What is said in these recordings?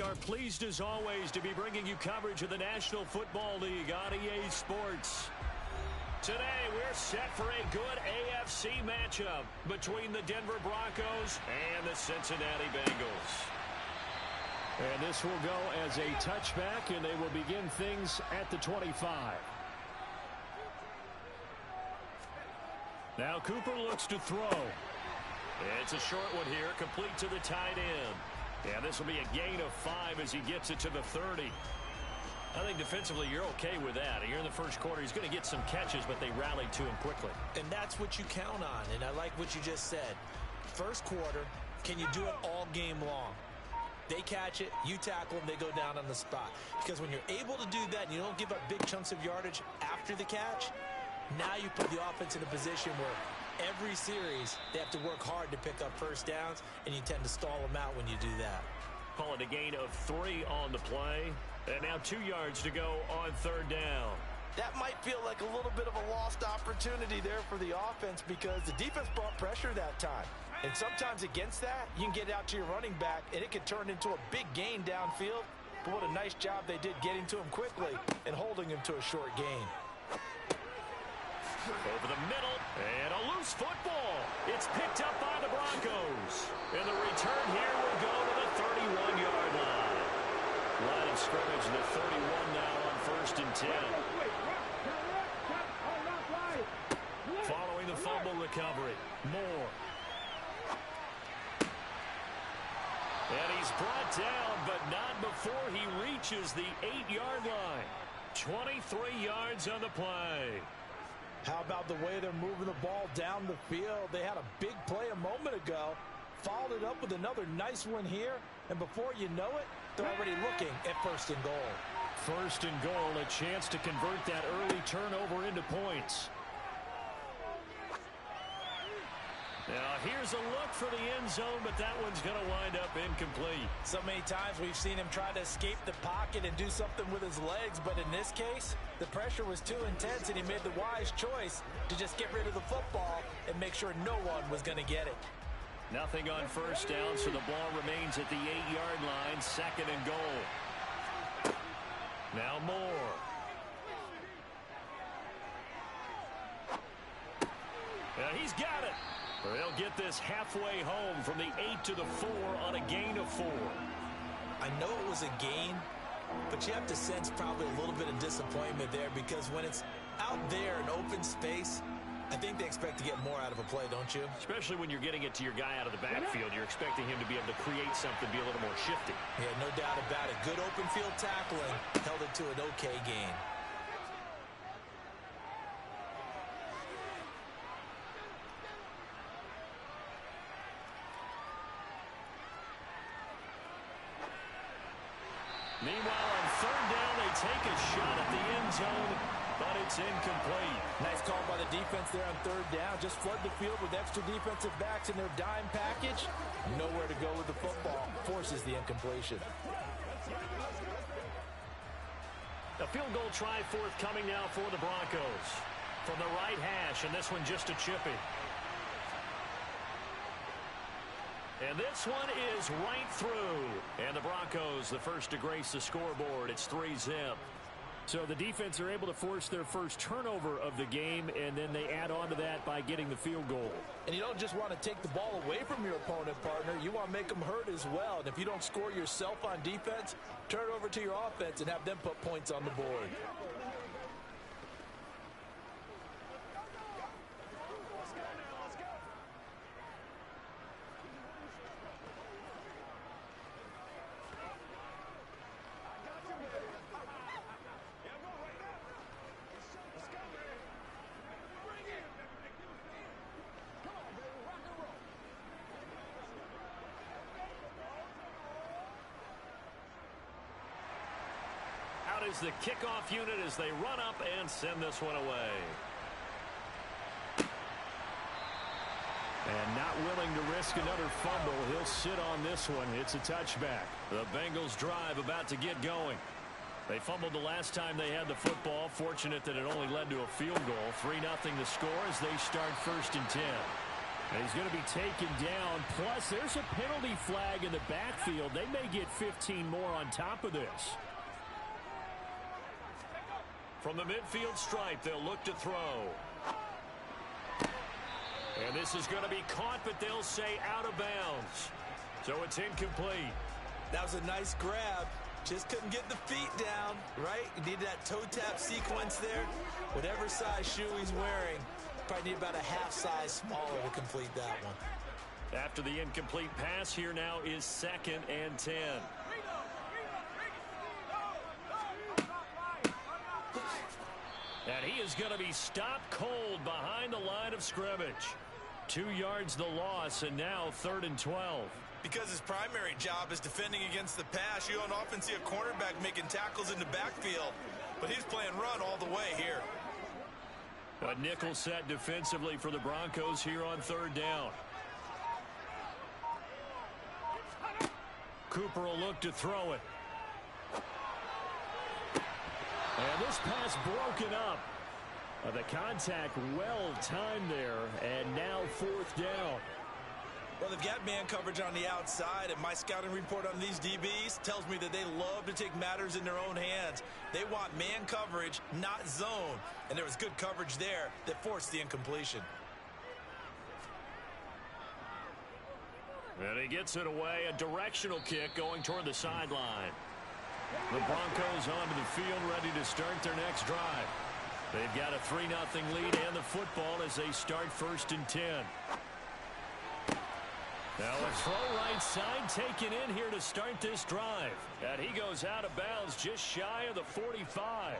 we are pleased as always to be bringing you coverage of the National Football League on EA Sports. Today we're set for a good AFC matchup between the Denver Broncos and the Cincinnati Bengals. And this will go as a touchback, and they will begin things at the 25. Now Cooper looks to throw. It's a short one here, complete to the tight end. And this will be a gain of 5 as he gets it to the 30. I think defensively you're okay with that. Here in the first quarter, he's going to get some catches, but they rallied to him quickly. And that's what you count on, and I like what you just said. First quarter, can you do it all game long? They catch it, you tackle them, they go down on the spot. Because when you're able to do that and you don't give up big chunks of yardage after the catch, now you put the offense in a position where every series, they have to work hard to pick up first downs, and you tend to stall them out when you do that. Call it a gain of 3 on the play. And now 2 yards to go on third down. That might feel like a little bit of a lost opportunity there for the offense because the defense brought pressure that time. And sometimes against that, you can get out to your running back, and it can turn into a big gain downfield. But what a nice job they did getting to him quickly and holding him to a short gain. Over the middle, and a loose football. It's picked up by the Broncos. And the return here will go to the 31-yard line. Line of scrimmage to the 31 now on 1st and 10. Following the fumble recovery, Moore. And he's brought down, but not before he reaches the 8-yard line. 23 yards on the play. How about the way they're moving the ball down the field? They had a big play a moment ago, followed it up with another nice one here, and before you know it, they're already looking at 1st and goal. 1st and goal, a chance to convert that early turnover into points. Now here's a look for the end zone, but that one's going to wind up incomplete. So many times we've seen him try to escape the pocket and do something with his legs, but in this case, the pressure was too intense and he made the wise choice to just get rid of the football and make sure no one was going to get it. Nothing on 1st down, so the ball remains at the 8-yard line, 2nd and goal. Now Moore. Now he's got it. They'll get this halfway home from the 8 to the 4 on a gain of 4. I know it was a gain, but you have to sense probably a little bit of disappointment there because when it's out there in open space, I think they expect to get more out of a play, don't you? Especially when you're getting it to your guy out of the backfield. You're expecting him to be able to create something, be a little more shifty. Yeah, no doubt about it. Good open field tackling held it to an okay gain. Meanwhile, on 3rd down, they take a shot at the end zone, but it's incomplete. Nice call by the defense there on 3rd down. Just flood the field with extra defensive backs in their dime package. Nowhere to go with the football. Forces the incompletion. A field goal try forthcoming now for the Broncos. From the right hash, and this one just a chippy. And this one is right through. And the Broncos, the first to grace the scoreboard. It's 3-zip. So the defense are able to force their first turnover of the game, and then they add on to that by getting the field goal. And you don't just want to take the ball away from your opponent, partner. You want to make them hurt as well. And if you don't score yourself on defense, turn it over to your offense and have them put points on the board. Is the kickoff unit as they run up and send this one away. And not willing to risk another fumble, he'll sit on this one. It's a touchback. The Bengals drive about to get going. They fumbled the last time they had the football. Fortunate that it only led to a field goal. 3-0 the score as they start 1st and 10. And he's going to be taken down. Plus, there's a penalty flag in the backfield. They may get 15 more on top of this. From the midfield stripe, they'll look to throw. And this is going to be caught, but they'll say out of bounds. So it's incomplete. That was a nice grab. Just couldn't get the feet down, right? You needed that toe tap sequence there. Whatever size shoe he's wearing, probably need about a half size smaller to complete that one. After the incomplete pass, here now is 2nd and 10. And he is going to be stopped cold behind the line of scrimmage. 2 yards the loss, and now 3rd and 12. Because his primary job is defending against the pass, you don't often see a cornerback making tackles in the backfield. But he's playing run all the way here. A nickel set defensively for the Broncos here on 3rd down. Cooper will look to throw it. And this pass broken up. The contact well timed there, and now 4th down. Well, they've got man coverage on the outside, and my scouting report on these DBs tells me that they love to take matters in their own hands. They want man coverage, not zone. And there was good coverage there that forced the incompletion. And he gets it away, a directional kick going toward the sideline. The Broncos onto the field, ready to start their next drive. They've got a 3-0 lead and the football as they start 1st and 10. Now a throw right side taken in here to start this drive. And he goes out of bounds just shy of the 45.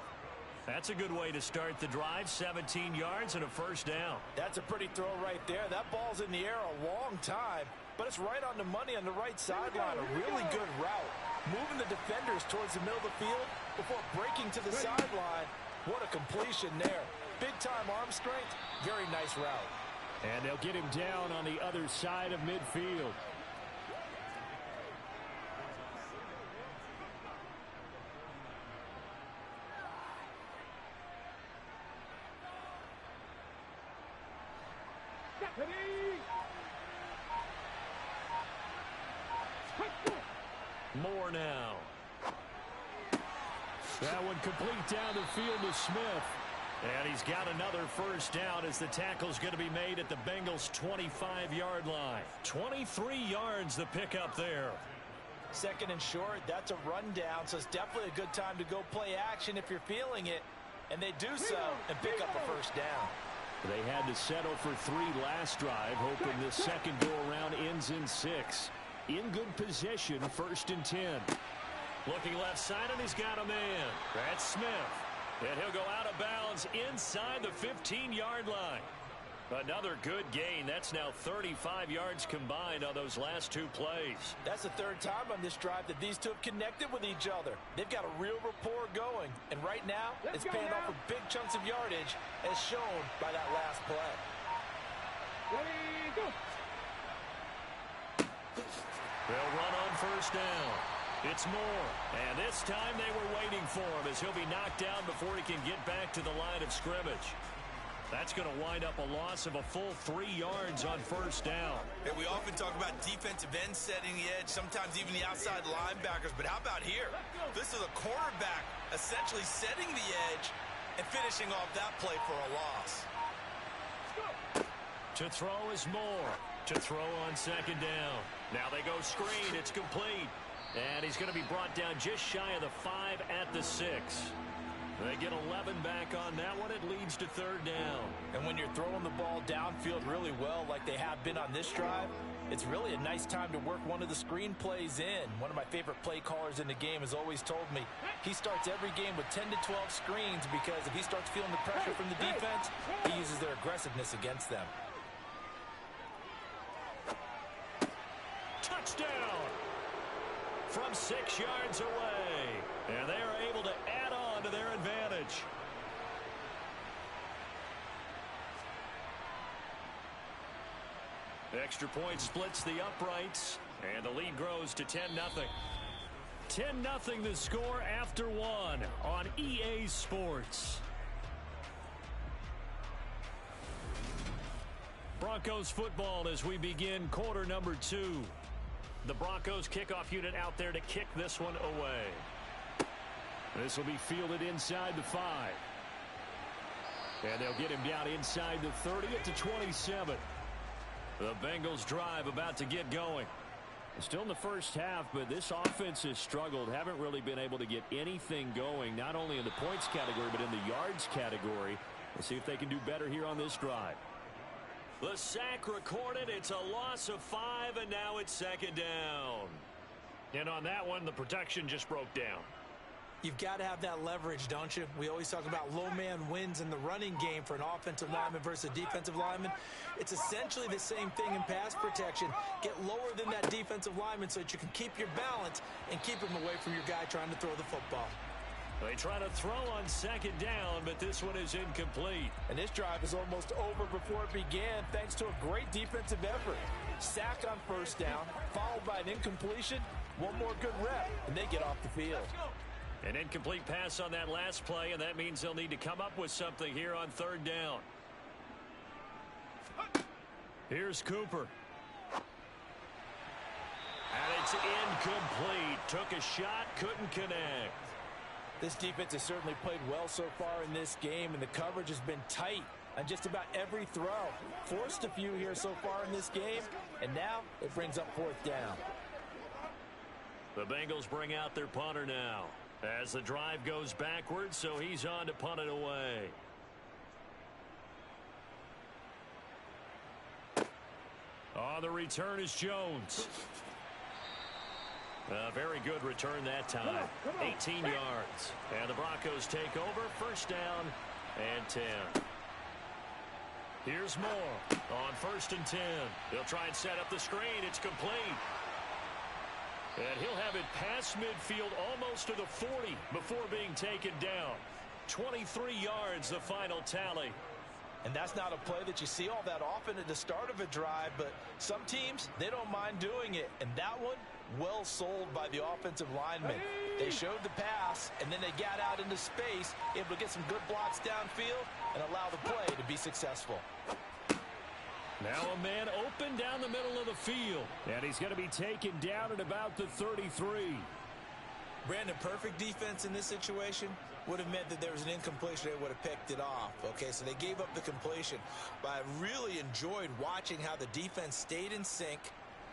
That's a good way to start the drive. 17 yards and a 1st down. That's a pretty throw right there. That ball's in the air a long time, but it's right on the money on the right sideline. A really good route. Moving the defenders towards the middle of the field before breaking to the sideline. What a completion there. Big-time arm strength. Very nice route. And they'll get him down on the other side of midfield. More now. That one complete down the field to Smith. And he's got another 1st down as the tackle's going to be made at the Bengals' 25-yard line. 23 yards the pickup there. 2nd and short, that's a rundown, so it's definitely a good time to go play action if you're feeling it. And they do so and pick up a 1st down. They had to settle for 3 last drive, hoping this second go-around ends in 6. In good position, 1st and 10. Looking left side, and he's got a man. That's Smith. And he'll go out of bounds inside the 15-yard line. Another good gain. That's now 35 yards combined on those last 2 plays. That's the 3rd time on this drive that these two have connected with each other. They've got a real rapport going. And right now, it's paying off with big chunks of yardage, as shown by that last play. Ready, go. They'll run on 1st down. It's Moore, and this time they were waiting for him as he'll be knocked down before he can get back to the line of scrimmage. That's going to wind up a loss of a full 3 yards on 1st down. Hey, we often talk about defensive ends setting the edge, sometimes even the outside linebackers, but how about here? This is a quarterback essentially setting the edge and finishing off that play for a loss. To throw is Moore. To throw on 2nd down. Now they go screen. It's complete. And he's going to be brought down just shy of the 5 at the 6. They get 11 back on that one. It leads to 3rd down. And when you're throwing the ball downfield really well like they have been on this drive, it's really a nice time to work one of the screen plays in. One of my favorite play callers in the game has always told me he starts every game with 10 to 12 screens because if he starts feeling the pressure from the defense, he uses their aggressiveness against them. Touchdown! From 6 yards away. And they are able to add on to their advantage. Extra point splits the uprights. And the lead grows to 10-0. 10-0 the score after 1 on EA Sports. Broncos football as we begin quarter number 2. The Broncos kickoff unit out there to kick this one away. This will be fielded inside the 5. And they'll get him down inside the 30 at the 27. The Bengals drive about to get going. Still in the first half, but this offense has struggled. Haven't really been able to get anything going, not only in the points category, but in the yards category. We'll see if they can do better here on this drive. The sack recorded. It's a loss of 5, and now it's second down. And on that one, the protection just broke down. You've got to have that leverage, don't you? We always talk about low man wins in the running game for an offensive lineman versus a defensive lineman. It's essentially the same thing in pass protection. Get lower than that defensive lineman so that you can keep your balance and keep him away from your guy trying to throw the football. They try to throw on second down, but this one is incomplete. And this drive is almost over before it began thanks to a great defensive effort. Sack on first down, followed by an incompletion, one more good rep, and they get off the field. An incomplete pass on that last play, and that means they'll need to come up with something here on third down. Here's Cooper. And it's incomplete. Took a shot, couldn't connect. This defense has certainly played well so far in this game, and the coverage has been tight on just about every throw. Forced a few here so far in this game, and now it brings up fourth down. The Bengals bring out their punter now as the drive goes backwards, so he's on to punt it away. On the return is Jones. A very good return that time. 18 yards. And the Broncos take over. First down and 10. Here's Moore on first and 10. They'll try and set up the screen. It's complete. And he'll have it past midfield almost to the 40 before being taken down. 23 yards, the final tally. And that's not a play that you see all that often at the start of a drive, but some teams, they don't mind doing it. And that one, well sold by the offensive lineman. They showed the pass, and then they got out into space, able to get some good blocks downfield and allow the play to be successful. Now a man open down the middle of the field, and he's going to be taken down at about the 33. Brandon, perfect defense in this situation would have meant that there was an incompletion. They would have picked it off. Okay, so they gave up the completion. But I really enjoyed watching how the defense stayed in sync,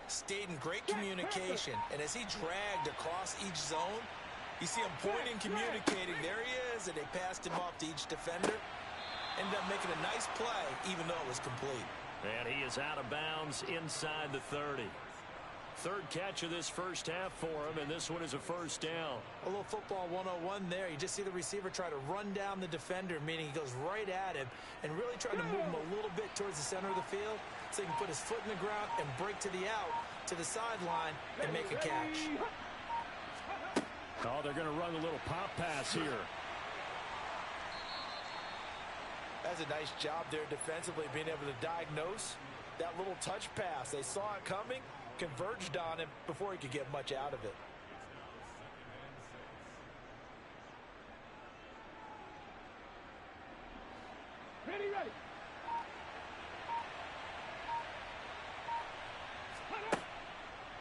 stayed in great communication, and as he dragged across each zone, you see him pointing, communicating. There he is, and they passed him off to each defender. Ended up making a nice play, even though it was complete. And he is out of bounds inside the 30. Third catch of this first half for him, and this one is a first down. A little football 101 there. You just see the receiver try to run down the defender, meaning he goes right at him and really trying to move him a little bit towards the center of the field so he can put his foot in the ground and break to the out, to the sideline, and make a catch. Oh, they're going to run a little pop pass here. That's a nice job there defensively, being able to diagnose that little touch pass. They saw it coming, converged on him before he could get much out of it. Ready.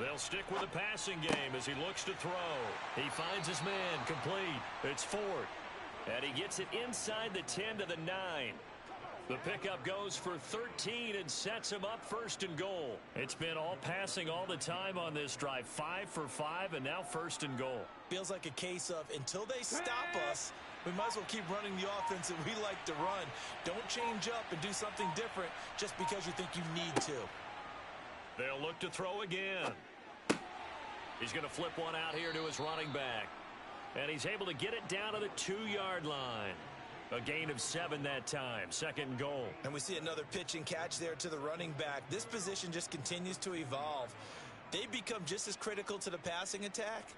They'll stick with the passing game as he looks to throw. He finds his man complete. It's Ford. And he gets it inside the 10 to the 9. The pickup goes for 13 and sets him up first and goal. It's been all passing all the time on this drive. 5 for 5 and now first and goal. Feels like a case of until they stop us, we might as well keep running the offense that we like to run. Don't change up and do something different just because you think you need to. They'll look to throw again. He's going to flip one out here to his running back. And he's able to get it down to the 2-yard line. A gain of 7 that time. Second and goal. And we see another pitch and catch there to the running back. This position just continues to evolve. They become just as critical to the passing attack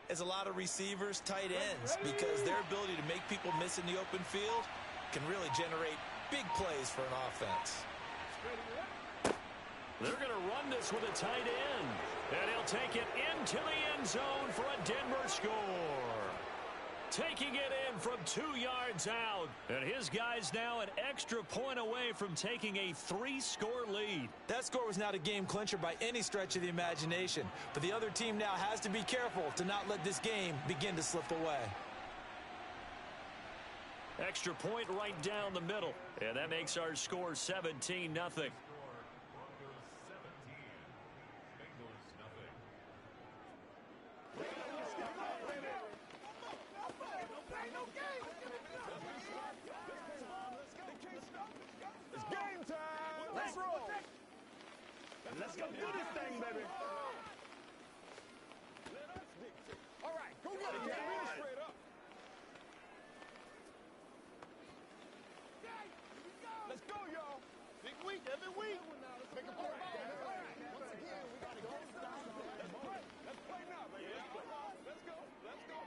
as a lot of receivers, tight ends, because their ability to make people miss in the open field can really generate big plays for an offense. They're going to run this with a tight end. And he'll take it into the end zone for a Denver score. taking it in from 2 yards out. And his guys now an extra point away from taking a 3-score lead. That score was not a game clincher by any stretch of the imagination. But the other team now has to be careful to not let this game begin to slip away. Extra point right down the middle. And that makes our score 17-0. Let's go do this thing, baby. All right, go get it. Straight up. Let's go, y'all. Big week, every week. Make a play. Once again, we got to get it done. Let's play now, baby. Let's go. Let's go. Let's go.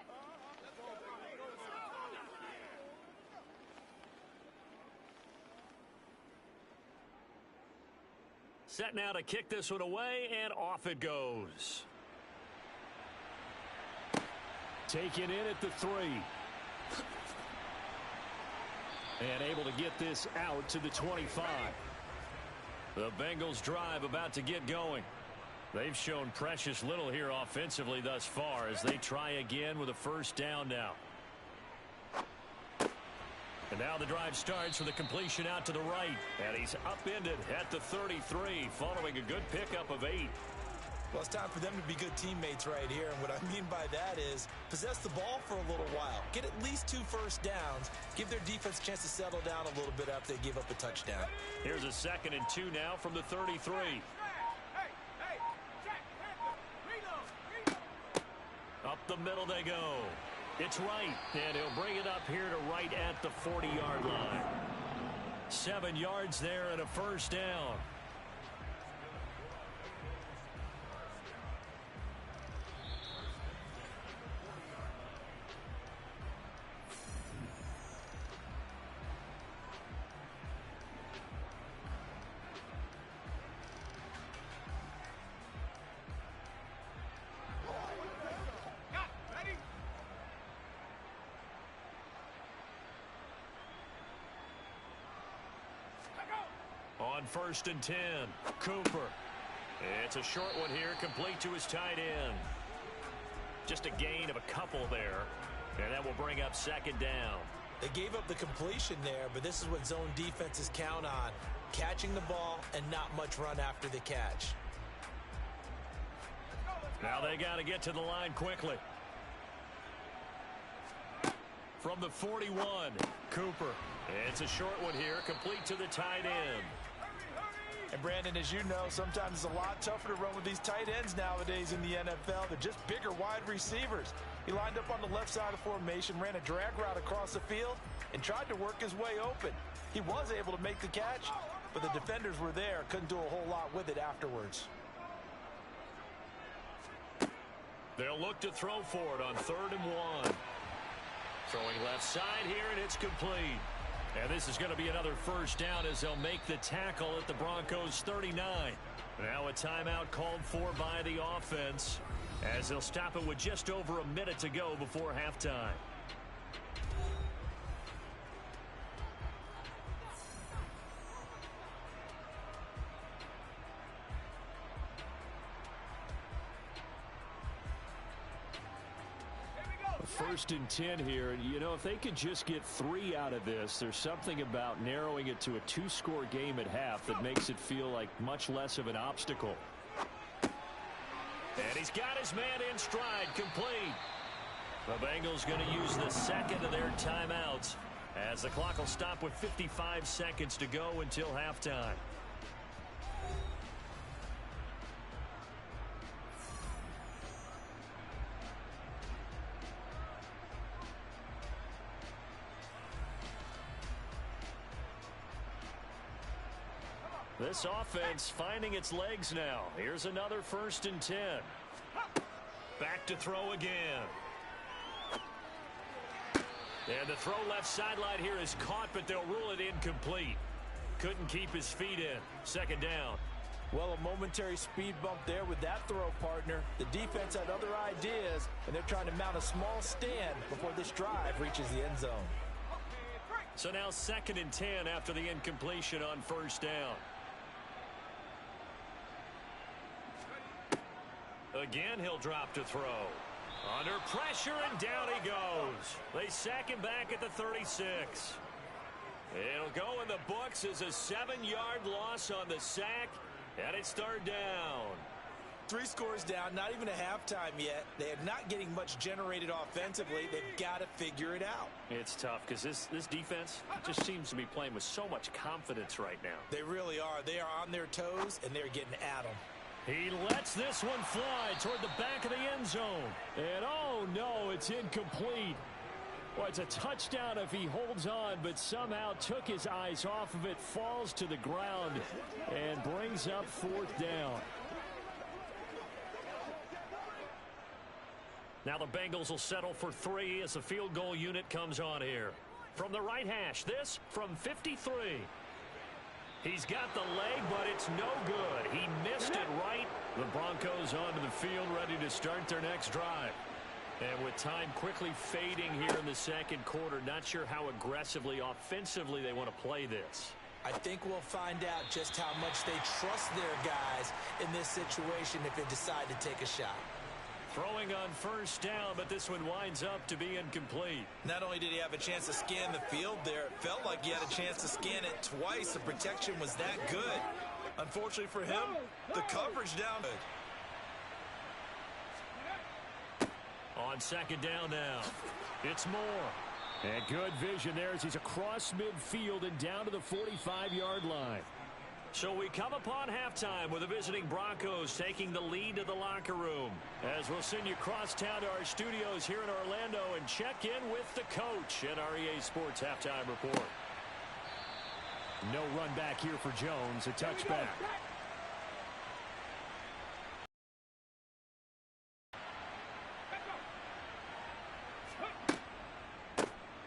Set now to kick this one away, and off it goes. Taken in at the 3. And able to get this out to the 25. The Bengals drive about to get going. They've shown precious little here offensively thus far as they try again with a first down now. And now the drive starts with a completion out to the right. And he's upended at the 33 following a good pickup of 8. Well, it's time for them to be good teammates right here. And what I mean by that is possess the ball for a little while. Get at least 2 first downs. Give their defense a chance to settle down a little bit after they give up a touchdown. Here's a 2nd and 2 now from the 33. Up the middle they go. It's right, and he'll bring it up here to right at the 40-yard line. 7 yards there and a first down. On 1st and 10, Cooper. It's a short one here, complete to his tight end. Just a gain of a couple there, and that will bring up 2nd down. They gave up the completion there, but this is what zone defenses count on. Catching the ball and not much run after the catch. Now they got to get to the line quickly. From the 41, Cooper. It's a short one here, complete to the tight end. And Brandon, as you know, sometimes it's a lot tougher to run with these tight ends nowadays in the NFL. They're just bigger wide receivers. He lined up on the left side of formation, ran a drag route across the field, and tried to work his way open. He was able to make the catch, but the defenders were there, couldn't do a whole lot with it afterwards. They'll look to throw for it on 3rd and 1. Throwing left side here, and it's complete. And this is going to be another first down as they'll make the tackle at the Broncos 39. Now a timeout called for by the offense as they'll stop it with just over a minute to go before halftime. First and 10 here, and you know, if they could just get 3 out of this, there's something about narrowing it to a 2-score game at half that makes it feel like much less of an obstacle. And he's got his man in stride, complete. The Bengals going to use the 2nd of their timeouts as the clock will stop with 55 seconds to go until halftime. This offense finding its legs now. Here's another 1st and 10. Back to throw again. And the throw left sideline here is caught, but they'll rule it incomplete. Couldn't keep his feet in. 2nd down. Well, a momentary speed bump there with that throw, partner. The defense had other ideas, and they're trying to mount a small stand before this drive reaches the end zone. So now 2nd and 10 after the incompletion on first down. Again, he'll drop to throw. Under pressure, and down he goes. They sack him back at the 36. It'll go in the books as a 7-yard loss on the sack, and it's 3rd down. 3 scores down, not even a halftime yet. They are not getting much generated offensively. They've got to figure it out. It's tough because this defense just seems to be playing with so much confidence right now. They really are. They are on their toes, and they're getting at them. He lets this one fly toward the back of the end zone. And oh no, it's incomplete. Well, it's a touchdown if he holds on, but somehow took his eyes off of it, falls to the ground, and brings up 4th down. Now the Bengals will settle for 3 as the field goal unit comes on here. From the right hash, this from 53. He's got the leg, but it's no good. He missed it right. The Broncos onto the field, ready to start their next drive. And with time quickly fading here in the 2nd quarter, not sure how aggressively, offensively they want to play this. I think we'll find out just how much they trust their guys in this situation if they decide to take a shot. Throwing on first down, but this one winds up to be incomplete. Not only did he have a chance to scan the field there, it felt like he had a chance to scan it twice. The protection was that good. Unfortunately for him, the coverage down. On 2nd down now, it's Moore. And good vision there as he's across midfield and down to the 45-yard line. So we come upon halftime with the visiting Broncos taking the lead to the locker room. As we'll send you across town to our studios here in Orlando and check in with the coach at our EA Sports Halftime Report. No run back here for Jones, a touchback.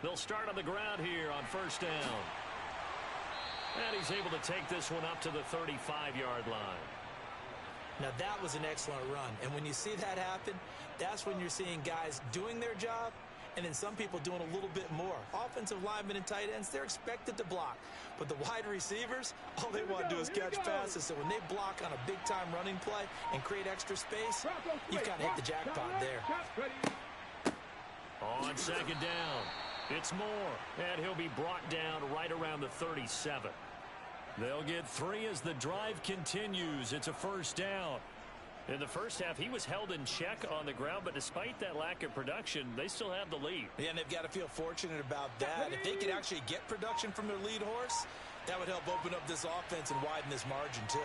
They'll start on the ground here on first down. And he's able to take this one up to the 35-yard line. Now that was an excellent run. And when you see that happen, that's when you're seeing guys doing their job and then some people doing a little bit more. Offensive linemen and tight ends, they're expected to block. But the wide receivers, all they want to do is catch passes. So when they block on a big-time running play and create extra space, you've got to hit the jackpot there. On 2nd down, it's Moore. And he'll be brought down right around the 37. They'll get 3 as the drive continues. It's a first down. In the first half, he was held in check on the ground, but despite that lack of production, they still have the lead. Yeah, and they've got to feel fortunate about that. If they could actually get production from their lead horse, that would help open up this offense and widen this margin, too.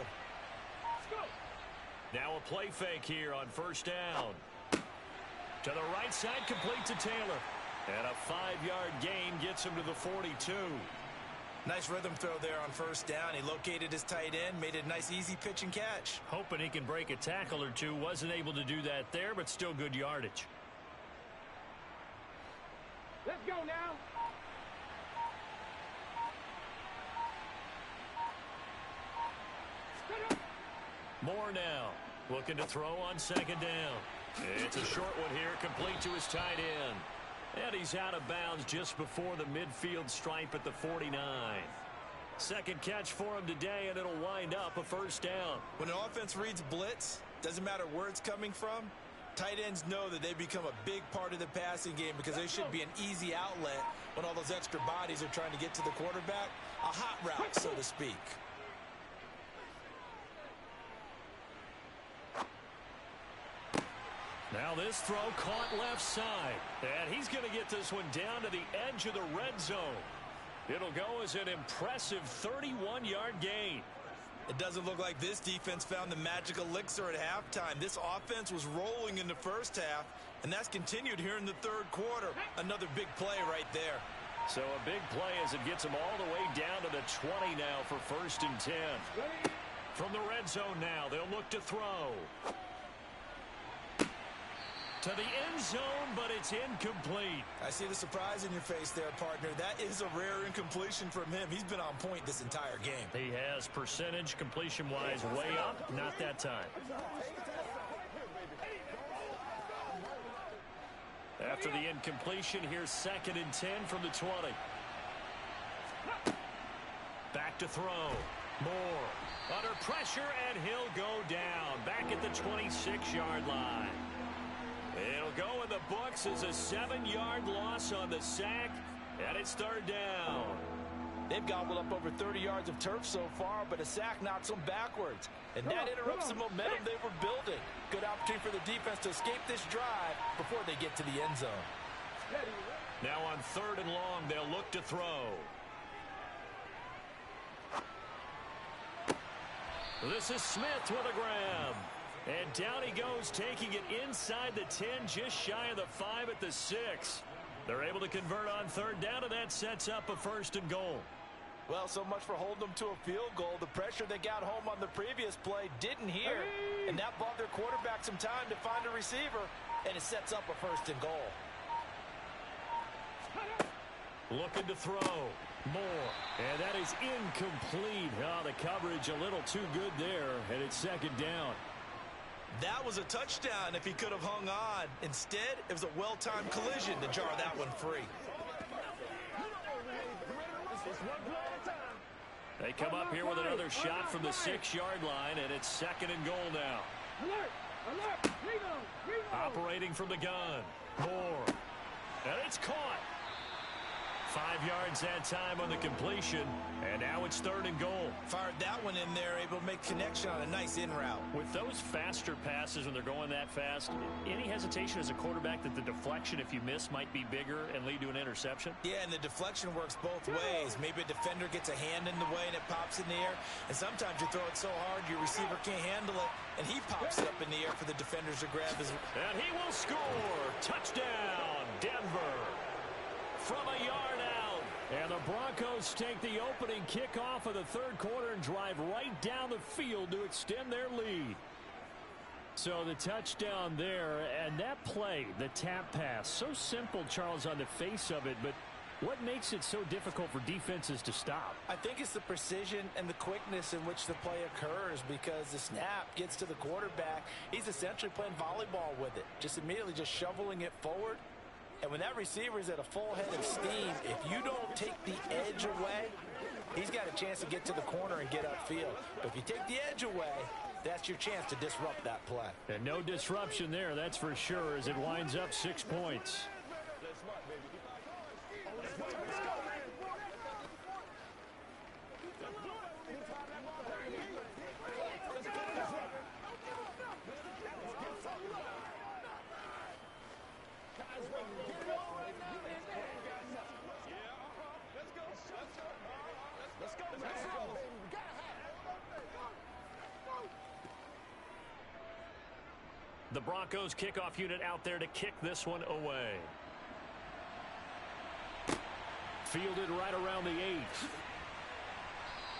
Now a play fake here on first down. To the right side, complete to Taylor. And a 5-yard gain gets him to the 42. Nice rhythm throw there on first down. He located his tight end, made it a nice easy pitch and catch. Hoping he can break a tackle or two. Wasn't able to do that there, but still good yardage. Let's go now. Moore now looking to throw on 2nd down. It's a short one here, complete to his tight end. And he's out of bounds just before the midfield stripe at the 49. Second catch for him today, and it'll wind up a first down. When an offense reads blitz, doesn't matter where it's coming from, tight ends know that they become a big part of the passing game because they should be an easy outlet when all those extra bodies are trying to get to the quarterback. A hot route, so to speak. Now this throw caught left side. And he's going to get this one down to the edge of the red zone. It'll go as an impressive 31-yard gain. It doesn't look like this defense found the magic elixir at halftime. This offense was rolling in the first half, and that's continued here in the third quarter. Another big play right there. So a big play as it gets him all the way down to the 20 now for 1st and 10. From the red zone now, they'll look to throw. To the end zone, but it's incomplete. I see the surprise in your face there, partner. That is a rare incompletion from him. He's been on point this entire game. He has percentage completion-wise way up, not that time. After the incompletion, here's 2nd and 10 from the 20. Back to throw. Moore under pressure, and he'll go down. Back at the 26-yard line. It'll go in the books as a 7-yard loss on the sack, and it's 3rd down. They've gobbled up over 30 yards of turf so far, but a sack knocks them backwards. And that interrupts the momentum they were building. Good opportunity for the defense to escape this drive before they get to the end zone. Now on 3rd and long, they'll look to throw. This is Smith with a grab. And down he goes, taking it inside the 10, just shy of the 5 at the 6. They're able to convert on 3rd down, and that sets up a 1st and goal. Well, so much for holding them to a field goal. The pressure they got home on the previous play didn't hear, and that bought their quarterback some time to find a receiver, and it sets up a 1st and goal. Looking to throw. Moore. And that is incomplete. Oh, the coverage a little too good there, and it's 2nd down. That was a touchdown if he could have hung on. Instead, it was a well-timed collision to jar that one free. They come up here with another shot from the 6-yard line, and it's 2nd and goal now. Operating from the gun. Moore. And it's caught. 5 yards that time on the completion, and now it's 3rd and goal. Fired that one in there, able to make connection on a nice in route. With those faster passes when they're going that fast, any hesitation as a quarterback that the deflection, if you miss, might be bigger and lead to an interception? Yeah, and the deflection works both ways. Maybe a defender gets a hand in the way and it pops in the air, and sometimes you throw it so hard your receiver can't handle it, and he pops it up in the air for the defenders to grab. And he will score. Touchdown, Denver. From a yard out. And the Broncos take the opening kickoff of the 3rd quarter and drive right down the field to extend their lead. So the touchdown there, and that play, the tap pass, so simple, Charles, on the face of it, but what makes it so difficult for defenses to stop? I think it's the precision and the quickness in which the play occurs, because the snap gets to the quarterback. He's essentially playing volleyball with it, just immediately just shoveling it forward. And when that receiver is at a full head of steam, if you don't take the edge away, he's got a chance to get to the corner and get upfield. But if you take the edge away, that's your chance to disrupt that play. And no disruption there, that's for sure, as it winds up 6 points. The Broncos kickoff unit out there to kick this one away. Fielded right around the 8.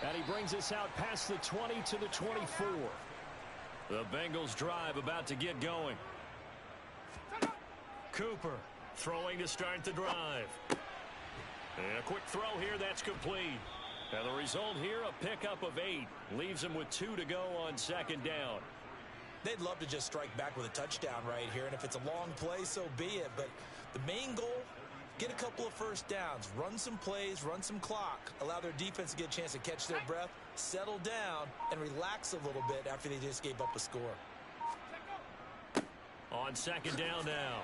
And he brings us out past the 20 to the 24. The Bengals drive about to get going. Cooper throwing to start the drive. And a quick throw here, that's complete. And the result here, a pickup of 8. Leaves him with 2 to go on 2nd down. They'd love to just strike back with a touchdown right here, and if it's a long play, so be it. But the main goal, get a couple of 1st downs, run some plays, run some clock, allow their defense to get a chance to catch their breath, settle down, and relax a little bit after they just gave up a score. On 2nd down now,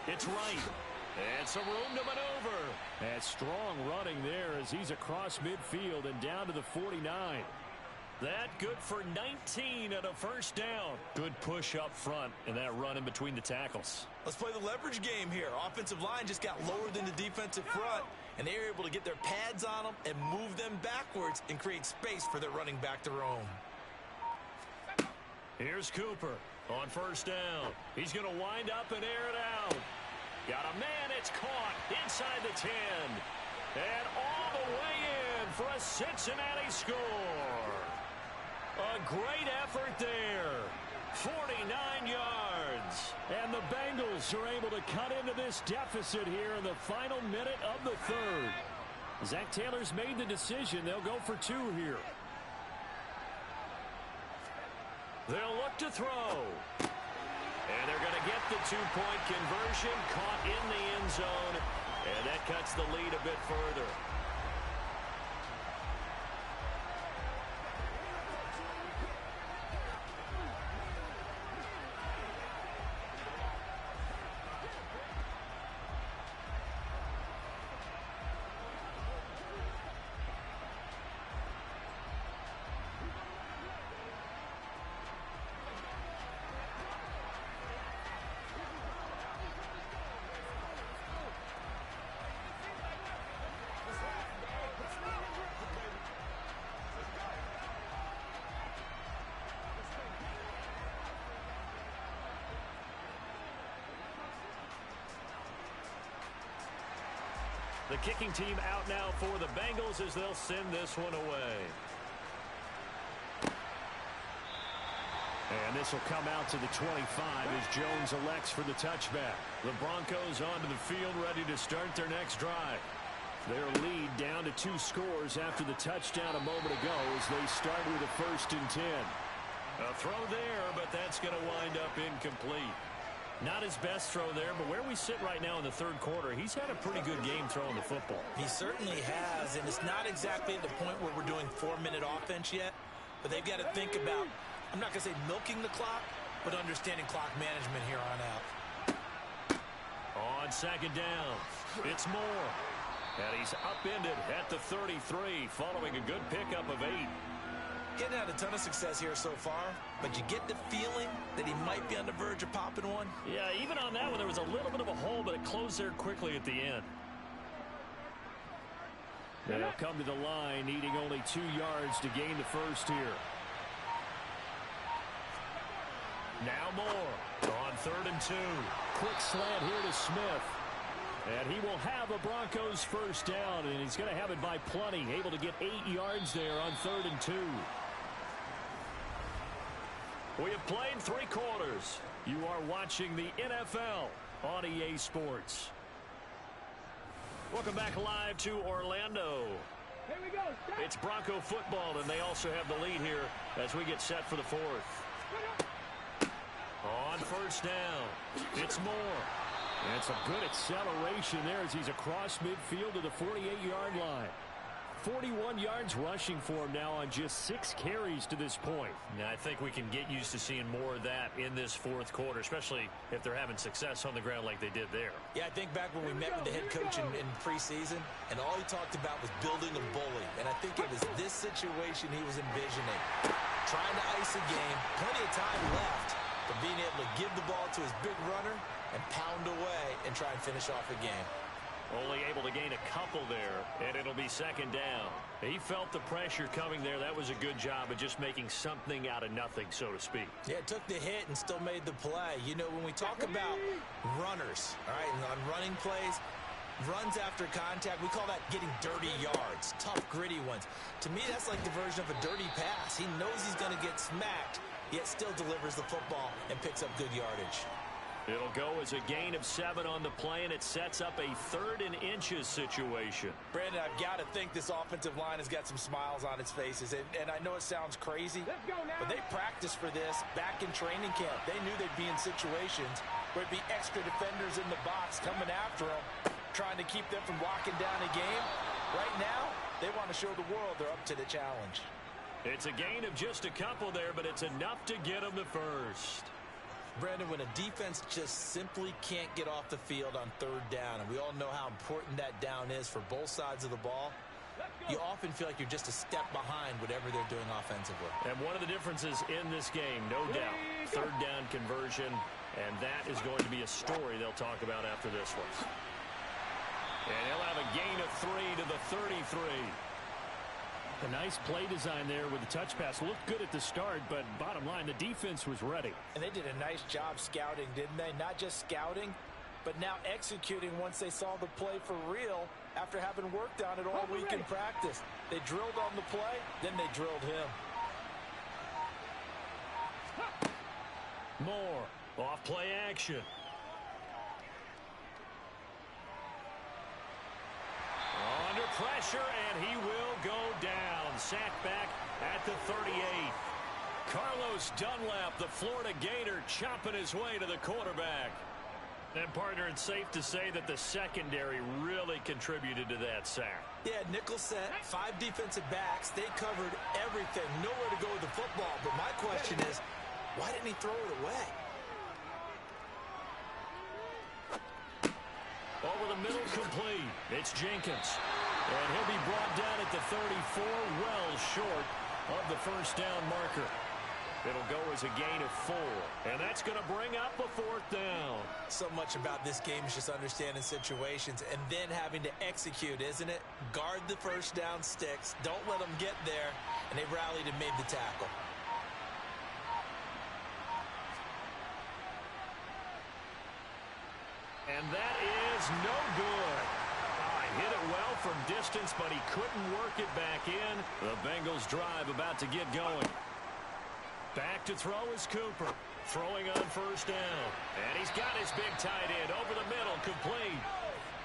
it's right. And some room to maneuver. And strong running there as he's across midfield and down to the 49. That good for 19 and a 1st down. Good push up front and that run in between the tackles. Let's play the leverage game here. Offensive line just got lower than the defensive front, and they were able to get their pads on them and move them backwards and create space for their running back to roam. Here's Cooper on 1st down. He's going to wind up and air it out. Got a man, it's caught inside the 10. And all the way in for a Cincinnati score. A great effort there. 49 yards. leads. And the Bengals are able to cut into this deficit here in the final minute of the third. Zach Taylor's made the decision. They'll go for 2 here. They'll look to throw. And they're going to get the 2-point conversion, caught in the end zone. And that cuts the lead a bit further. The kicking team out now for the Bengals as they'll send this one away. And this will come out to the 25 as Jones elects for the touchback. The Broncos onto the field ready to start their next drive. Their lead down to 2 scores after the touchdown a moment ago as they start with a 1st and 10. A throw there, but that's going to wind up incomplete. Not his best throw there, but where we sit right now in the third quarter, he's had a pretty good game throwing the football. He certainly has, and it's not exactly at the point where we're doing 4-minute offense yet, but they've got to think about, I'm not going to say milking the clock, but understanding clock management here on out. On 2nd down, it's Moore. And he's upended at the 33 following a good pickup of 8. Getting had a ton of success here so far, but you get the feeling that he might be on the verge of popping one. Yeah, even on that one, there was a little bit of a hole, but it closed there quickly at the end. They'll come to the line, needing only 2 yards to gain the first here. Now Moore on 3rd and 2. Quick slant here to Smith. And he will have a Broncos first down, and he's going to have it by plenty. Able to get 8 yards there on 3rd and 2. We have played 3 quarters. You are watching the NFL on EA Sports. Welcome back live to Orlando. Here we go. It's Bronco football, and they also have the lead here as we get set for the 4th. On 1st down, it's Moore. And some good acceleration there as he's across midfield to the 48-yard line. 41 yards rushing for him now on just 6 carries to this point. Now, I think we can get used to seeing more of that in this 4th quarter, especially if they're having success on the ground like they did there. Yeah, I think back when we met with the head coach in preseason, and all he talked about was building a bully. And I think it was this situation he was envisioning. Trying to ice a game, plenty of time left, but being able to give the ball to his big runner and pound away and try and finish off a game. Only able to gain a couple there, and it'll be 2nd down. He felt the pressure coming there. That was a good job of just making something out of nothing, so to speak. Yeah, took the hit and still made the play. You know, when we talk about runners, all right, and on running plays, runs after contact, we call that getting dirty yards, tough, gritty ones. To me, that's like the version of a dirty pass. He knows he's going to get smacked, yet still delivers the football and picks up good yardage. It'll go as a gain of 7 on the play, and it sets up a 3rd and inches situation. Brandon, I've got to think this offensive line has got some smiles on its faces, and I know it sounds crazy, but they practiced for this back in training camp. They knew they'd be in situations where it'd be extra defenders in the box coming after them, trying to keep them from locking down a game. Right now, they want to show the world they're up to the challenge. It's a gain of just a couple there, but it's enough to get them the first. Brandon, when a defense just simply can't get off the field on 3rd down, and we all know how important that down is for both sides of the ball, you often feel like you're just a step behind whatever they're doing offensively. And one of the differences in this game, no doubt, 3rd down conversion, and that is going to be a story they'll talk about after this one. And he'll have a gain of 3 to the 33. A nice play design there with the touch pass. Looked good at the start, but bottom line, the defense was ready. And they did a nice job scouting, didn't they? Not just scouting, but now executing once they saw the play for real after having worked on it all week in practice. They drilled on the play, then they drilled him. Moore Off play action. Under pressure, and he will go down. Sacked back at the 38. Carlos Dunlap, the Florida Gator, chopping his way to the quarterback. And, partner, it's safe to say that the secondary really contributed to that sack. Yeah, nickel set, 5 defensive backs. They covered everything. Nowhere to go with the football. But my question is, why didn't he throw it away? Over the middle, complete. It's Jenkins. And he'll be brought down at the 34, well short of the first down marker. It'll go as a gain of 4. And that's going to bring up a 4th down. So much about this game is just understanding situations and then having to execute, isn't it? Guard the first down sticks. Don't let them get there. And they rallied and made the tackle. And that is no good. Hit it well from distance, but he couldn't work it back in. The Bengals drive about to get going. Back to throw is Cooper. Throwing on first down. And he's got his big tight end over the middle, complete.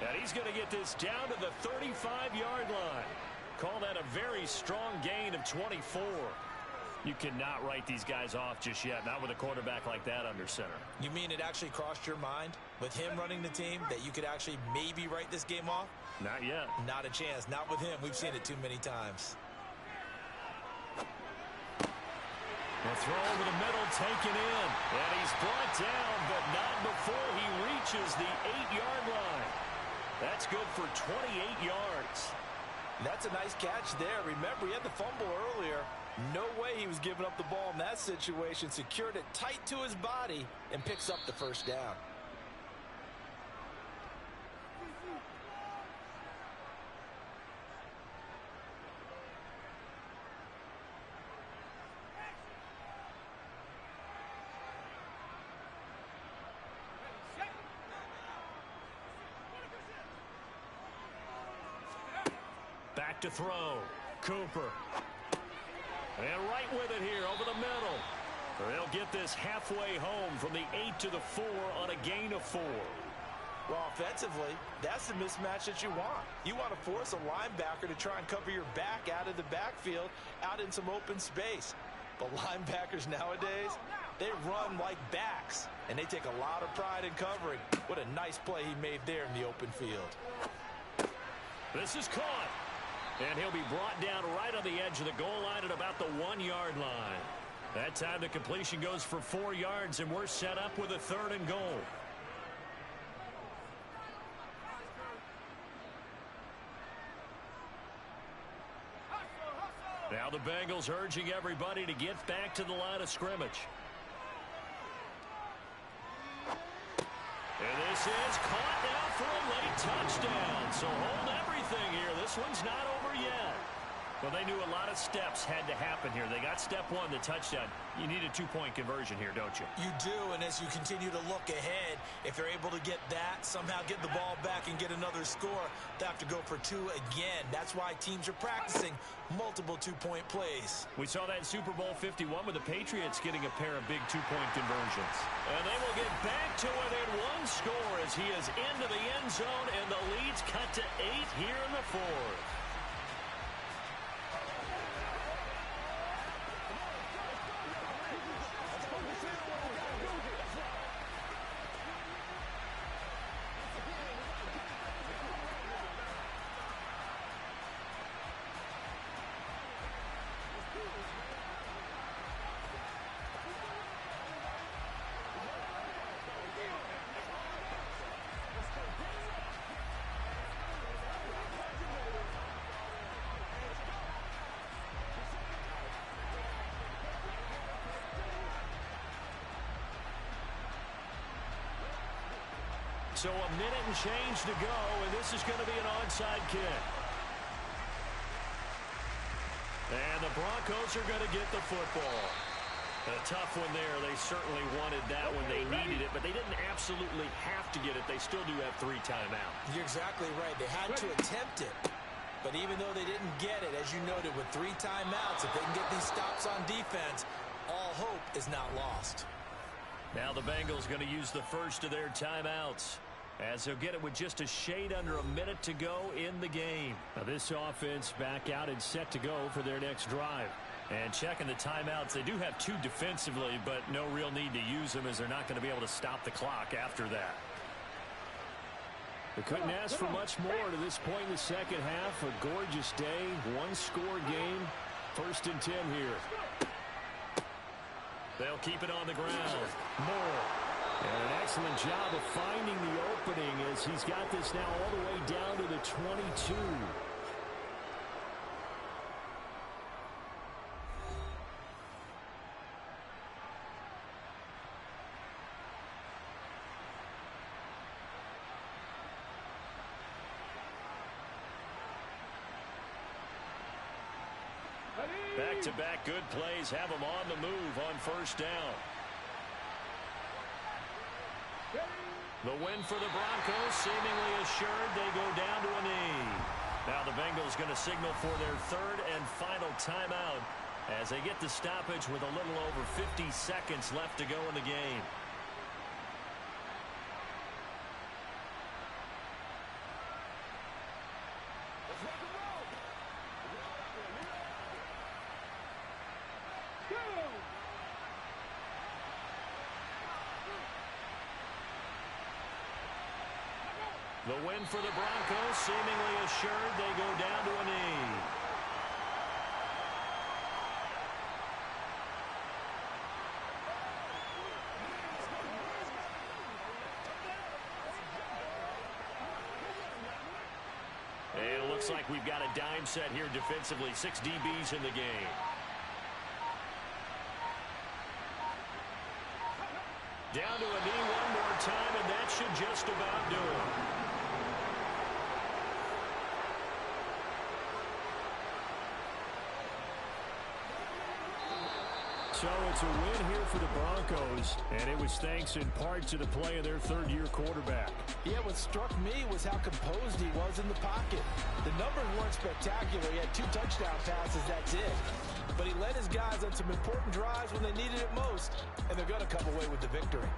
And he's going to get this down to the 35-yard line. Call that a very strong gain of 24. You cannot write these guys off just yet, not with a quarterback like that under center. You mean it actually crossed your mind with him running the team that you could actually maybe write this game off? Not yet. Not a chance. Not with him. We've seen it too many times. The throw over the middle, taken in. And he's brought down, but not before he reaches the 8-yard line. That's good for 28 yards. That's a nice catch there. Remember, he had the fumble earlier. No way he was giving up the ball in that situation. Secured it tight to his body and picks up the first down. Back to throw. Cooper. And right with it here over the middle. They'll get this halfway home from the 8 to the 4 on a gain of 4. Well, offensively, that's the mismatch that you want. You want to force a linebacker to try and cover your back out of the backfield, out in some open space. But linebackers nowadays, they run like backs, and they take a lot of pride in covering. What a nice play he made there in the open field. This is caught. And he'll be brought down right on the edge of the goal line at about the 1-yard line. That time the completion goes for 4 yards, and we're set up with a 3rd and goal. Now the Bengals urging everybody to get back to the line of scrimmage. And this is caught now for a late touchdown. So hold everything here. This one's not over yet. Well, they knew a lot of steps had to happen here. They got step 1, the touchdown. You need a 2-point conversion here, don't you? You do, and as you continue to look ahead, if they're able to get that, somehow get the ball back and get another score, they have to go for 2 again. That's why teams are practicing multiple 2-point plays. We saw that in Super Bowl 51 with the Patriots getting a pair of big 2-point conversions. And they will get back to it in 1 score as he is into the end zone, and the lead's cut to 8 here in the 4th. So a minute and change to go, and this is going to be an onside kick. And the Broncos are going to get the football. A tough one there. They certainly wanted that when they needed it, but they didn't absolutely have to get it. They still do have 3 timeouts. You're exactly right. They had to attempt it. But even though they didn't get it, as you noted, with 3 timeouts, if they can get these stops on defense, all hope is not lost. Now the Bengals going to use the first of their timeouts, as they'll get it with just a shade under a minute to go in the game. Now this offense back out and set to go for their next drive. And checking the timeouts, they do have 2 defensively, but no real need to use them as they're not going to be able to stop the clock after that. They couldn't ask for much more to this point in the second half. A gorgeous day, 1-score game. 1st and 10 here. They'll keep it on the ground. Moore. And an excellent job of finding the opening as he's got this now all the way down to the 22. Back-to-back good plays have them on the move on 1st down. The win for the Broncos, seemingly assured. They go down to a knee. Now the Bengals going to signal for their 3rd and final timeout as they get the stoppage with a little over 50 seconds left to go in the game. The win for the Broncos, seemingly assured. They go down to a knee. And it looks like we've got a dime set here defensively. 6 DBs in the game. Down to a knee one more time, and that should just about do it. So it's a win here for the Broncos, and it was thanks in part to the play of their 3rd-year quarterback. Yeah, what struck me was how composed he was in the pocket. The numbers weren't spectacular. He had 2 touchdown passes, that's it. But he led his guys on some important drives when they needed it most, and they're going to come away with the victory.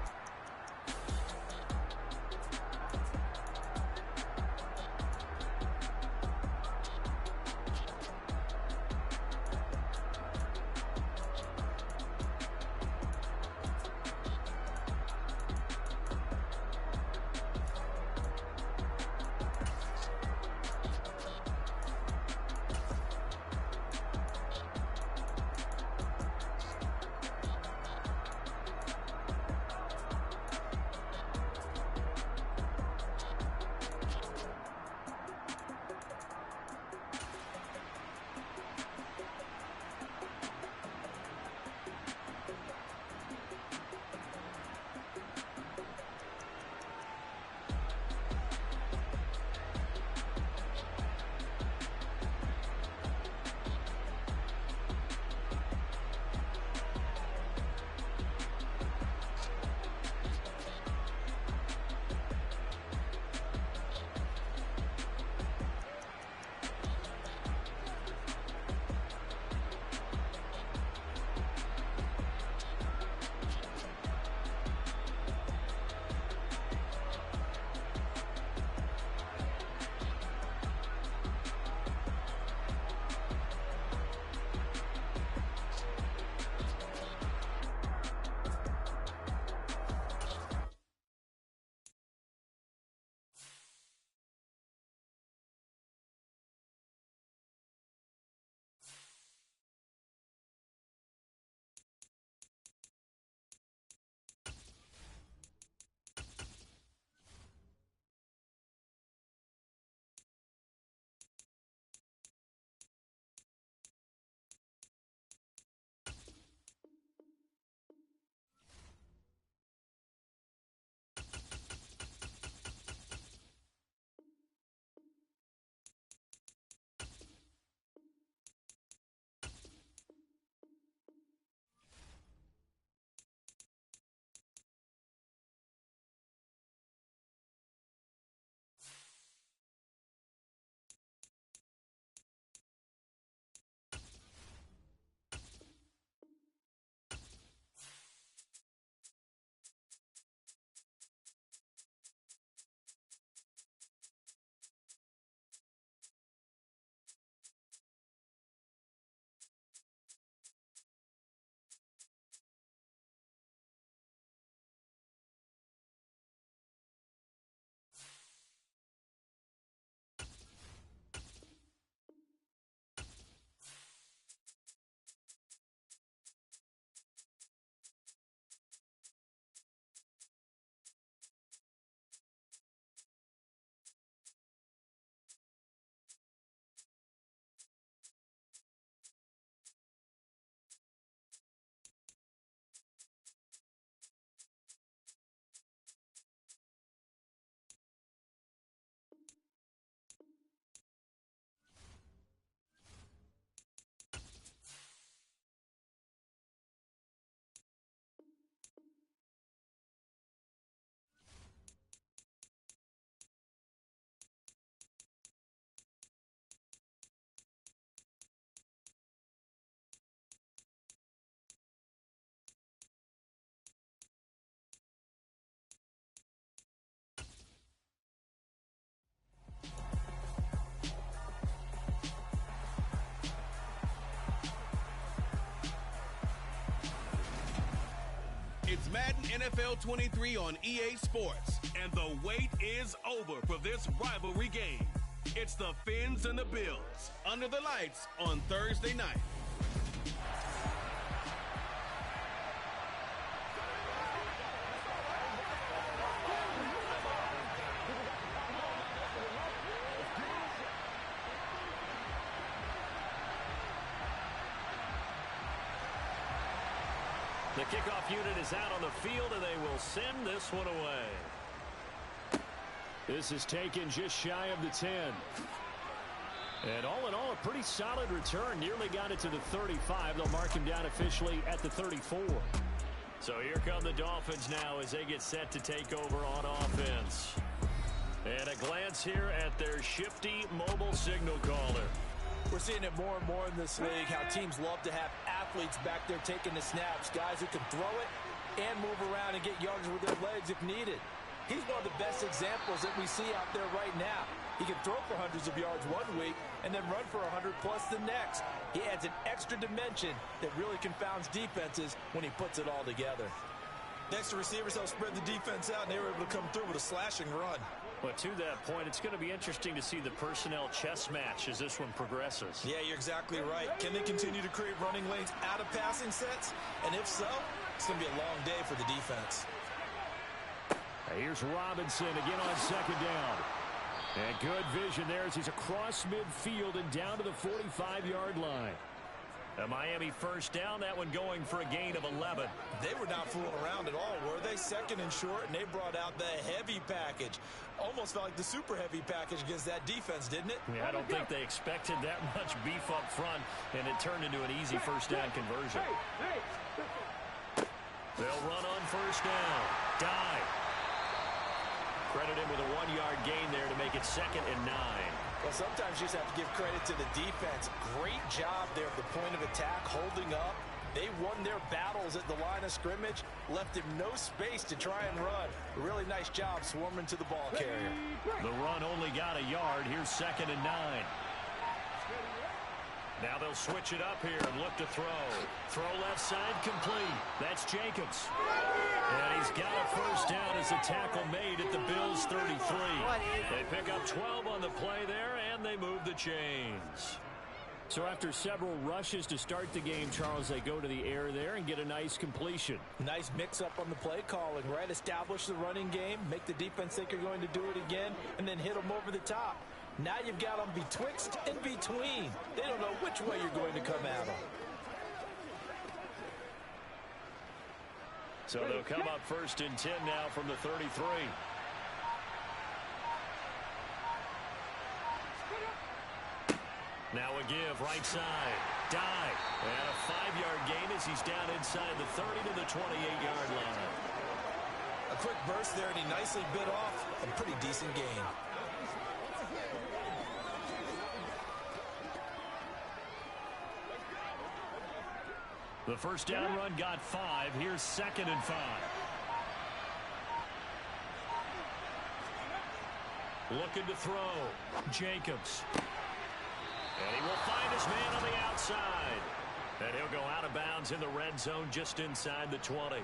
It's Madden NFL 23 on EA Sports, and the wait is over for this rivalry game. It's the Fins and the Bills, under the lights on Thursday night. The kickoff unit is out on the field, and they will send this one away. This is taken just shy of the 10. And all in all, a pretty solid return. Nearly got it to the 35. They'll mark him down officially at the 34. So here come the Dolphins now as they get set to take over on offense. And a glance here at their shifty mobile signal caller. We're seeing it more and more in this league, how teams love to have athletes back there taking the snaps, guys who can throw it and move around and get yards with their legs if needed. He's one of the best examples that we see out there right now. He can throw for hundreds of yards one week and then run for 100+ the next. He adds an extra dimension that really confounds defenses when he puts it all together. Next, the receivers help spread the defense out, and they were able to come through with a slashing run. But to that point, it's going to be interesting to see the personnel chess match as this one progresses. Yeah, you're exactly right. Can they continue to create running lanes out of passing sets? And if so, it's going to be a long day for the defense. Here's Robinson again on second down. And good vision there as he's across midfield and down to the 45-yard line. A Miami first down, that one going for a gain of 11. They were not fooling around at all, were they? Second and short, and they brought out the heavy package. Almost felt like the super heavy package against that defense, didn't it? Yeah, I don't think they expected that much beef up front, and it turned into an easy first down conversion. They'll run on first down. Dive. Credit him with a 1-yard gain there to make it 2nd and 9. Well, sometimes you just have to give credit to the defense. Great job there at the point of attack, holding up. They won their battles at the line of scrimmage, left him no space to try and run. A really nice job swarming to the ball carrier. The run only got a yard. Here's 2nd and 9. Now they'll switch it up here and look to throw. Throw left side complete. That's Jacobs. And he's got a first down as a tackle made at the Bills' 33. They pick up 12 on the play there, and they move the chains. So after several rushes to start the game, Charles, they go to the air there and get a nice completion. Nice mix-up on the play calling, right? Establish the running game, make the defense think you're going to do it again, and then hit them over the top. Now you've got them betwixt and between. They don't know which way you're going to come at them. So they'll come up 1st and 10 now from the 33. Now a give, right side. Dive. And a 5-yard gain as he's down inside the 30 to the 28-yard line. A quick burst there, and he nicely bit off a pretty decent gain. The first down run got 5. Here's 2nd and 5. Looking to throw. Jacobs. And he will find his man on the outside. And he'll go out of bounds in the red zone just inside the 20.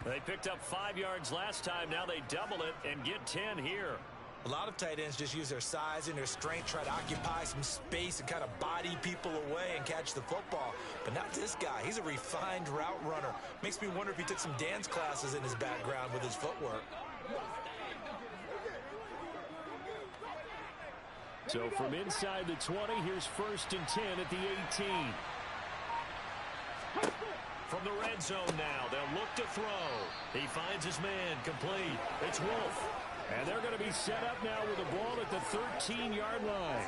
They picked up 5 yards last time. Now they double it and get 10 here. A lot of tight ends just use their size and their strength, try to occupy some space and kind of body people away and catch the football. But not this guy. He's a refined route runner. Makes me wonder if he took some dance classes in his background with his footwork. So from inside the 20, here's 1st and 10 at the 18. From the red zone now, they'll look to throw. He finds his man complete. It's Wolf. And they're going to be set up now with a ball at the 13-yard line.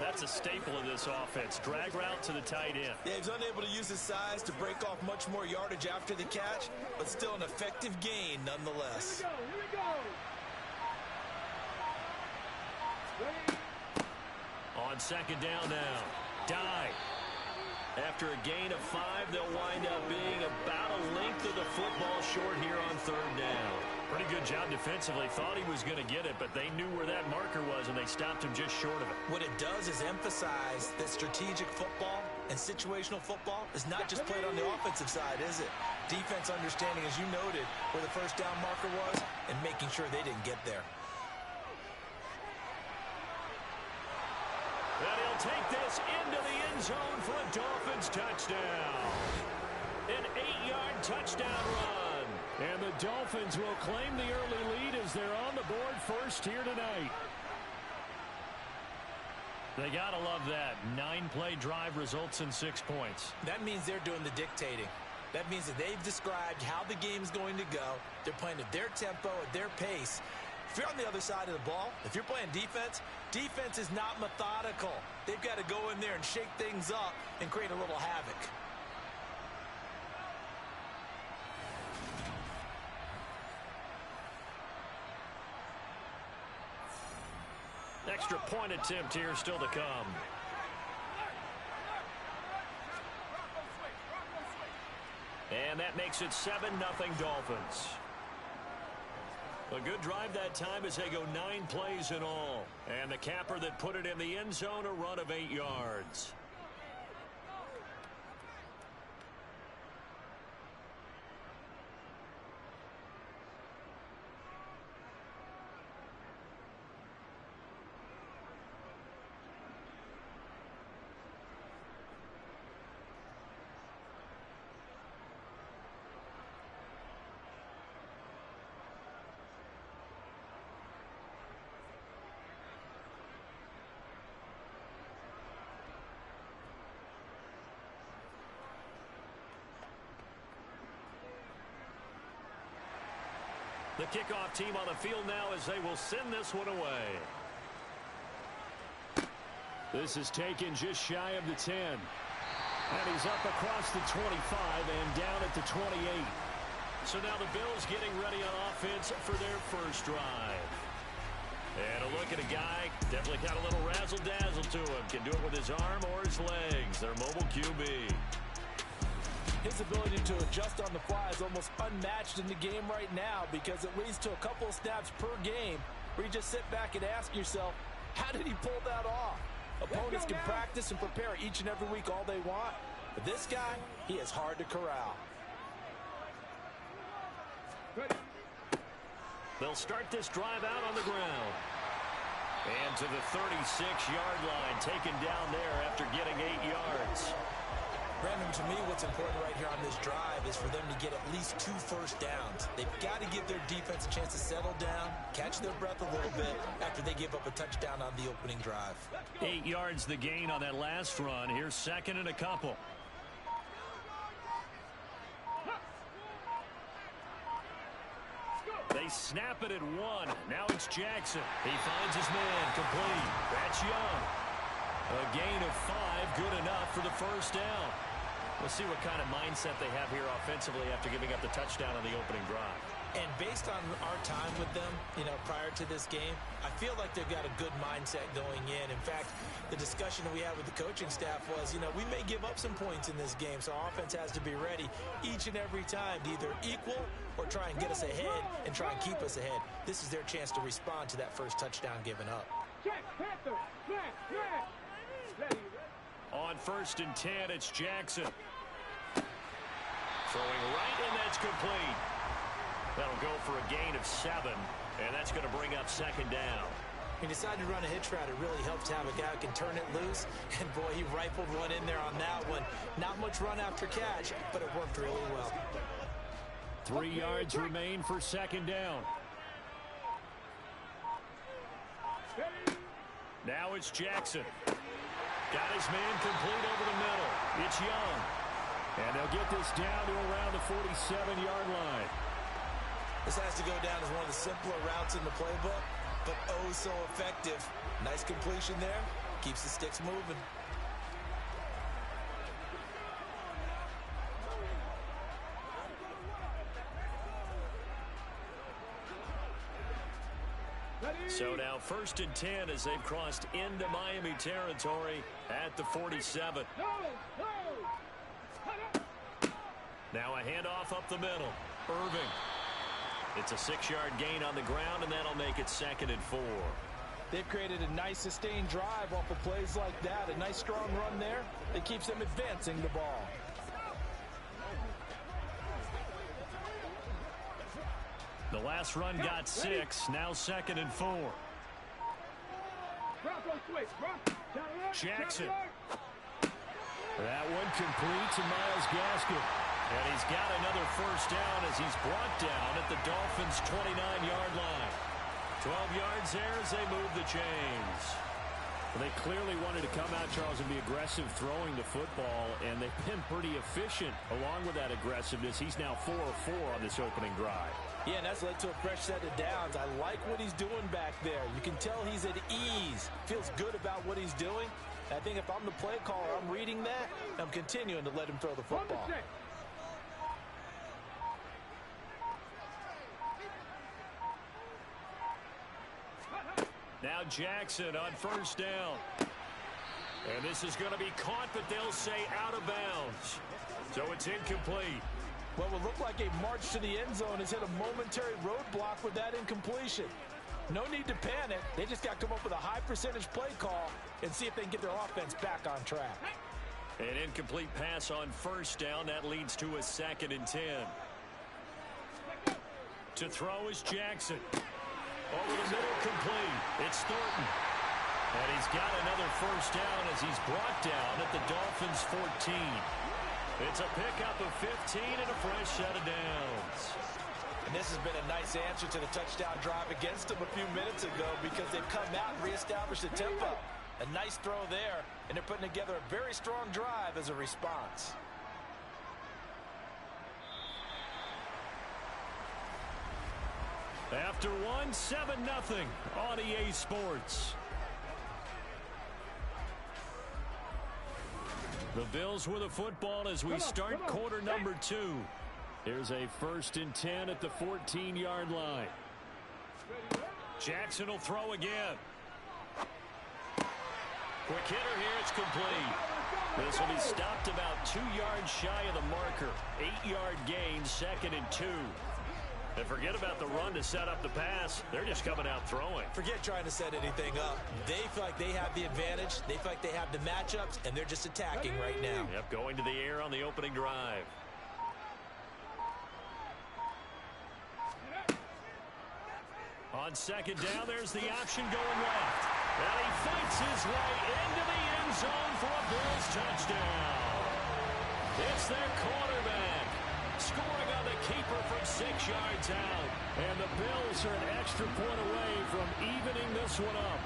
That's a staple of this offense. Drag route to the tight end. Yeah, he's unable to use his size to break off much more yardage after the catch, but still an effective gain nonetheless. Here we go. On 2nd down now. Dive. After a gain of 5, they'll wind up being about a length of the football short here on 3rd down. Pretty good job defensively. Thought he was going to get it, but they knew where that marker was, and they stopped him just short of it. What it does is emphasize that strategic football and situational football is not just played on the offensive side, is it? Defense understanding, as you noted, where the first down marker was and making sure they didn't get there. And he'll take this into the end zone for a Dolphins touchdown. An 8-yard touchdown run. And the Dolphins will claim the early lead as they're on the board first here tonight. They gotta love that. 9-play drive results in 6 points. That means they're doing the dictating. That means that they've described how the game's going to go. They're playing at their tempo, at their pace. If you're on the other side of the ball, if you're playing defense, defense is not methodical. They've got to go in there and shake things up and create a little havoc. Extra point attempt here still to come. And that makes it 7-0 Dolphins. A good drive that time as they go 9 plays in all. And the capper that put it in the end zone, a run of 8 yards. The kickoff team on the field now as they will send this one away. This is taken just shy of the 10. And he's up across the 25 and down at the 28. So now the Bills getting ready on offense for their first drive. And a look at a guy, definitely got a little razzle-dazzle to him. Can do it with his arm or his legs. Their mobile QB. His ability to adjust on the fly is almost unmatched in the game right now because it leads to a couple of snaps per game where you just sit back and ask yourself, how did he pull that off? Opponents can practice and prepare each and every week all they want, but this guy, he is hard to corral. They'll start this drive out on the ground. And to the 36-yard line, taken down there after getting 8 yards. Brandon, to me, what's important right here on this drive is for them to get at least 2 first downs. They've got to give their defense a chance to settle down, catch their breath a little bit after they give up a touchdown on the opening drive. 8 yards the gain on that last run. Here's second and a couple. They snap it at 1. Now it's Jackson. He finds his man complete. That's Young. A gain of 5, good enough for the first down. We'll see what kind of mindset they have here offensively after giving up the touchdown on the opening drive. And based on our time with them, prior to this game, I feel like they've got a good mindset going in. In fact, the discussion that we had with the coaching staff was, we may give up some points in this game, so our offense has to be ready each and every time to either equal or try and get us ahead and try and keep us ahead. This is their chance to respond to that first touchdown given up. On first and 10, it's Jackson. Throwing right, and that's complete. That'll go for a gain of 7, and that's going to bring up second down. He decided to run a hitch route. It really helps to have a guy who can turn it loose. And, boy, he rifled one in there on that one. Not much run after catch, but it worked really well. 3 yards remain for second down. Now it's Jackson. Got his man complete over the middle. It's Young. And they'll get this down to around the 47-yard line. This has to go down as one of the simpler routes in the playbook, but oh so effective. Nice completion there. Keeps the sticks moving. So now first and 10 as they've crossed into Miami territory at the 47. Now a handoff up the middle. Irving. It's a 6-yard gain on the ground, and that'll make it second and 4. They've created a nice sustained drive off of plays like that. A nice strong run there that keeps them advancing the ball. The last run got 6. Now 2nd and 4. Jackson. That one complete to Myles Gaskin. And he's got another first down as he's brought down at the Dolphins' 29-yard line. 12 yards there as they move the chains. Well, they clearly wanted to come out, Charles, and be aggressive throwing the football, and they've been pretty efficient along with that aggressiveness. He's now 4 of 4 on this opening drive. Yeah, and that's led to a fresh set of downs. I like what he's doing back there. You can tell he's at ease. Feels good about what he's doing. I think if I'm the play caller, I'm reading that, and I'm continuing to let him throw the football. Now Jackson on first down. And this is going to be caught, but they'll say out of bounds. So it's incomplete. What would look like a march to the end zone has hit a momentary roadblock with that incompletion. No need to panic. They just got to come up with a high percentage play call and see if they can get their offense back on track. An incomplete pass on first down. That leads to a 2nd and 10. To throw is Jackson. Over the middle, complete. It's Thornton. And he's got another first down as he's brought down at the Dolphins' 14. It's a pickup of 15 and a fresh set of downs. And this has been a nice answer to the touchdown drive against them a few minutes ago because they've come out and reestablished the tempo. A nice throw there, and they're putting together a very strong drive as a response. After one, 7-0 on EA Sports. The Bills with a football as we start quarter number 2. Here's a 1st and 10 at the 14-yard line. Jackson will throw again. Quick hitter here, it's complete. This will be stopped about 2 yards shy of the marker. 8-yard gain, 2nd and 2. And forget about the run to set up the pass. They're just coming out throwing. Forget trying to set anything up. They feel like they have the advantage. They feel like they have the matchups, and they're just attacking right now. Yep, going to the air on the opening drive. On 2nd down, there's the option going left. And he fights his way into the end zone for a Bills touchdown. It's their quarterback scoring on the keeper from 6 yards out. And the Bills are an extra point away from evening this one up.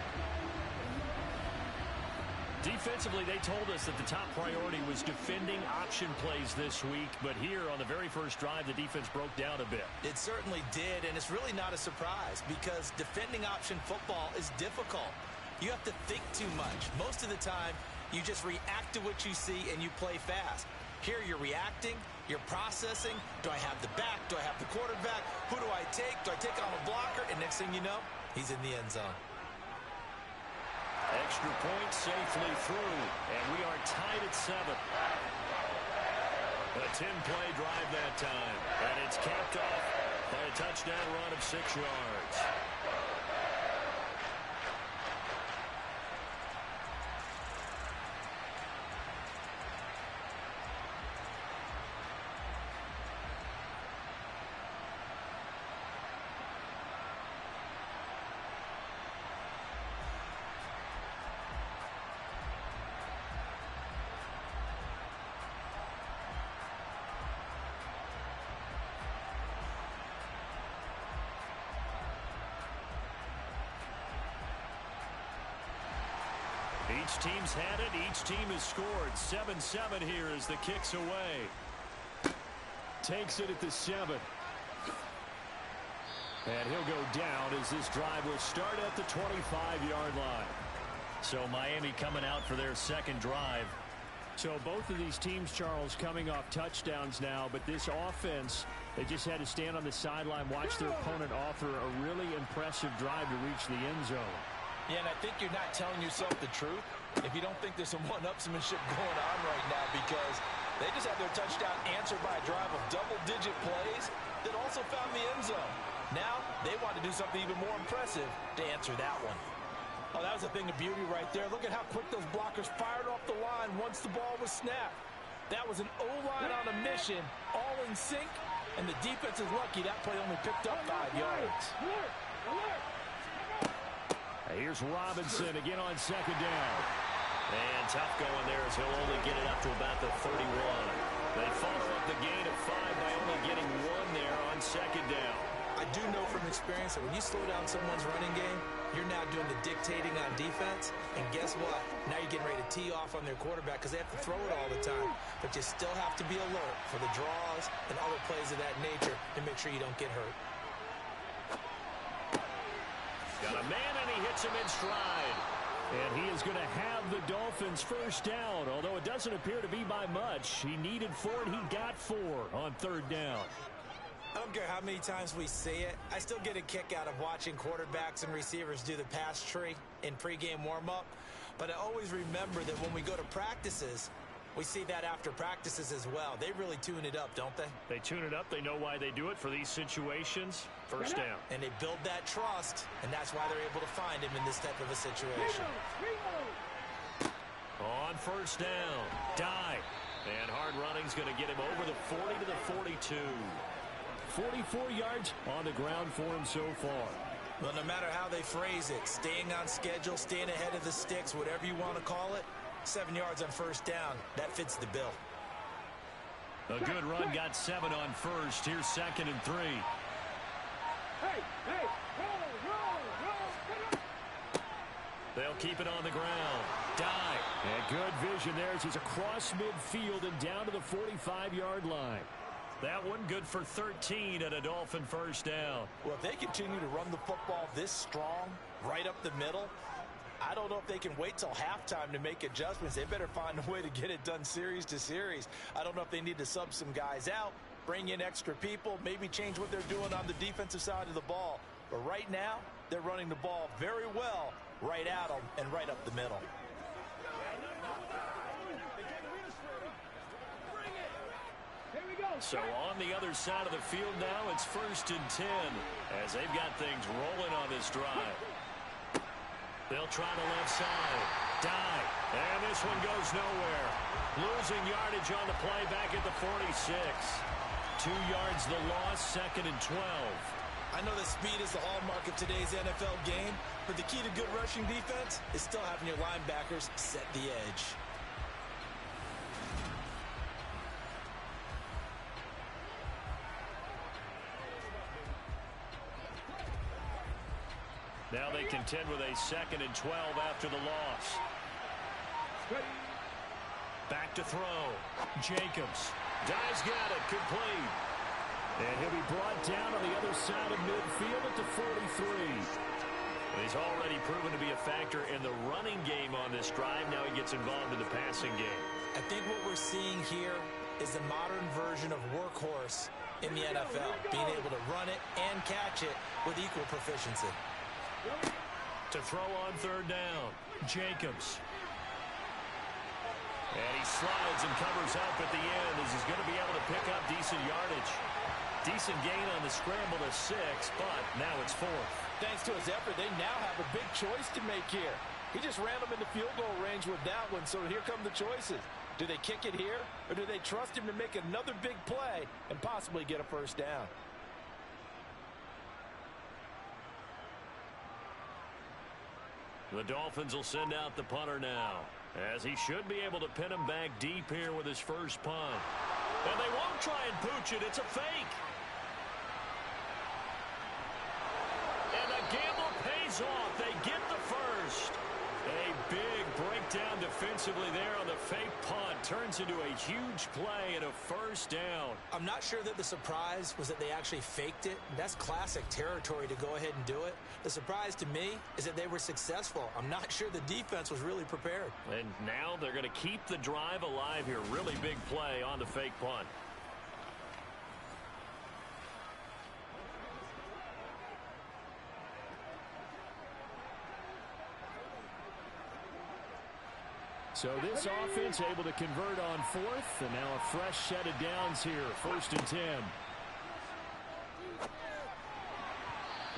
Defensively, they told us that the top priority was defending option plays this week. But here on the very first drive, the defense broke down a bit. It certainly did, and it's really not a surprise because defending option football is difficult. You have to think too much. Most of the time, you just react to what you see and you play fast. Here you're reacting, you're processing. Do I have the back? Do I have the quarterback? Who do I take? Do I take on a blocker? And next thing you know, he's in the end zone. Extra point safely through, and we are tied at 7. A 10-play drive that time, and it's capped off by a touchdown run of 6 yards. Each team's had it. Each team has scored. 7-7 here as the kick's away. Takes it at the 7. And he'll go down as this drive will start at the 25-yard line. So Miami coming out for their second drive. So both of these teams, Charles, coming off touchdowns now, but this offense, they just had to stand on the sideline, watch their opponent offer a really impressive drive to reach the end zone. Yeah, and I think you're not telling yourself the truth if you don't think there's some one-upsmanship going on right now because they just had their touchdown answered by a drive of double-digit plays that also found the end zone. Now they want to do something even more impressive to answer that one. Oh, that was a thing of beauty right there. Look at how quick those blockers fired off the line once the ball was snapped. That was an O-line on a mission, all in sync, And the defense is lucky that play only picked up 5 yards. Here's Robinson again on second down. And tough going there as he'll only get it up to about the 31. They follow up the gain of 5 by only getting 1 there on second down. I do know from experience that when you slow down someone's running game, you're now doing the dictating on defense. And guess what? Now you're getting ready to tee off on their quarterback because they have to throw it all the time. But you still have to be alert for the draws and other plays of that nature to make sure you don't get hurt. Got a man, and he hits him in stride. And he is going to have the Dolphins first down, although it doesn't appear to be by much. He needed 4, and he got 4 on third down. I don't care how many times we see it. I still get a kick out of watching quarterbacks and receivers do the pass tree in pregame warm-up. But I always remember that when we go to practices, we see that after practices as well. They really tune it up, don't they? They tune it up. They know why they do it for these situations. First down. And they build that trust, and that's why they're able to find him in this type of a situation. On first down, dive. And hard running's going to get him over the 40 to the 42. 44 yards on the ground for him so far. Well, no matter how they phrase it, staying on schedule, staying ahead of the sticks, whatever you want to call it, 7 yards on first down, that fits the bill. A good run, got 7 on first. Here's second and 3. They'll keep it on the ground. Dive. And good vision there as he's across midfield and down to the 45-yard line. That one good for 13 at a Dolphin first down. Well, if they continue to run the football this strong, right up the middle, I don't know if they can wait till halftime to make adjustments. They better find a way to get it done series to series. I don't know if they need to sub some guys out, bring in extra people, maybe change what they're doing on the defensive side of the ball. But right now, they're running the ball very well right at them and right up the middle. So on the other side of the field now, it's first and 10 as they've got things rolling on this drive. They'll try the left side. Dive. And this one goes nowhere. Losing yardage on the play back at the 46. 2 yards the loss, second and 12. I know that speed is the hallmark of today's NFL game, but the key to good rushing defense is still having your linebackers set the edge. Now they contend with a second and 12 after the loss. Back to throw. Jacobs. Dive's got it. Complete. And he'll be brought down on the other side of midfield at the 43. He's already proven to be a factor in the running game on this drive. Now he gets involved in the passing game. I think what we're seeing here is the modern version of workhorse in the NFL. Being able to run it and catch it with equal proficiency. To throw on third down, Jacobs. And he slides and covers up at the end as he's going to be able to pick up decent yardage. Decent gain on the scramble to 6, but now it's 4th. Thanks to his effort, they now have a big choice to make here. He just ran them into field goal range with that one, so here come the choices. Do they kick it here, or do they trust him to make another big play and possibly get a first down? The Dolphins will send out the punter now, as he should be able to pin him back deep here with his first punt. And they won't try and pooch it. It's a fake. And the gamble pays off. They get the first. A big breakdown defensively there on the fake punt. Turns into a huge play and a first down. I'm not sure that the surprise was that they actually faked it. That's classic territory to go ahead and do it. The surprise to me is that they were successful. I'm not sure the defense was really prepared. And now they're going to keep the drive alive here. Really big play on the fake punt. So this offense able to convert on 4th, and now a fresh set of downs here, first and 10.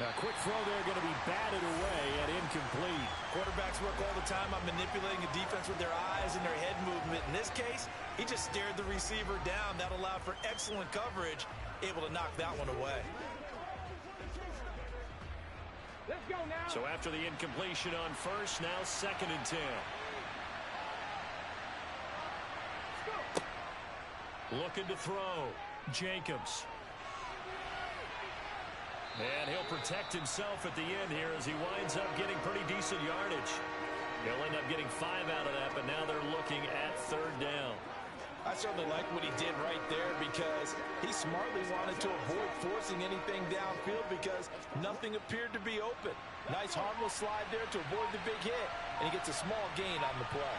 A quick throw there going to be batted away and incomplete. Quarterbacks work all the time on manipulating the defense with their eyes and their head movement. In this case, he just stared the receiver down. That allowed for excellent coverage, able to knock that one away. Let's go now. So after the incompletion on first, now 2nd and 10. Looking to throw. Jacobs. And he'll protect himself at the end here as he winds up getting pretty decent yardage. He'll end up getting 5 out of that, but now they're looking at 3rd down. I certainly like what he did right there because he smartly wanted to avoid forcing anything downfield because nothing appeared to be open. Nice harmless slide there to avoid the big hit, and he gets a small gain on the play.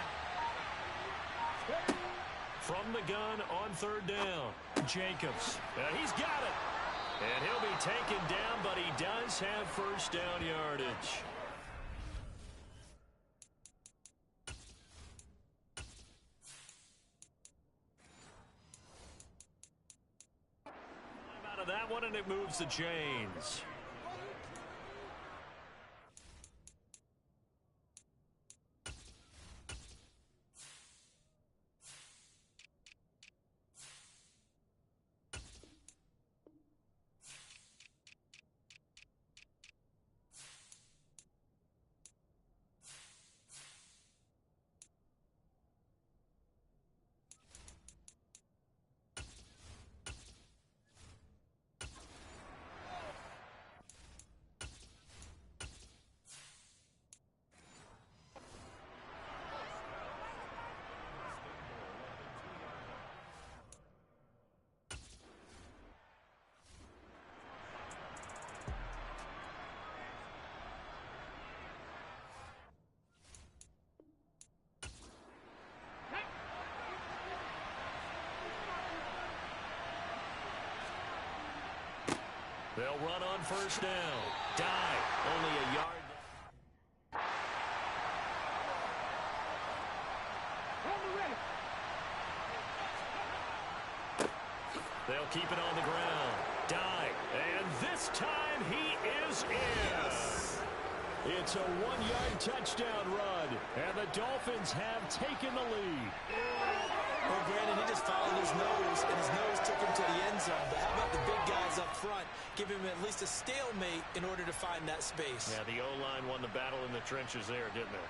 From the gun on 3rd down, Jacobs. He's got it. And he'll be taken down, but he does have 1st down yardage. Out of that one, and it moves the chains. They'll run on 1st down. Dye, only a yard. They'll keep it on the ground. Dye, and this time he is in. It's a 1-yard touchdown run, and the Dolphins have taken the lead. Well, Brandon, he just followed his nose, and his nose took him to the end zone. But how about the big guys up front? Give him at least a stalemate in order to find that space. Yeah, the O-line won the battle in the trenches there, didn't it?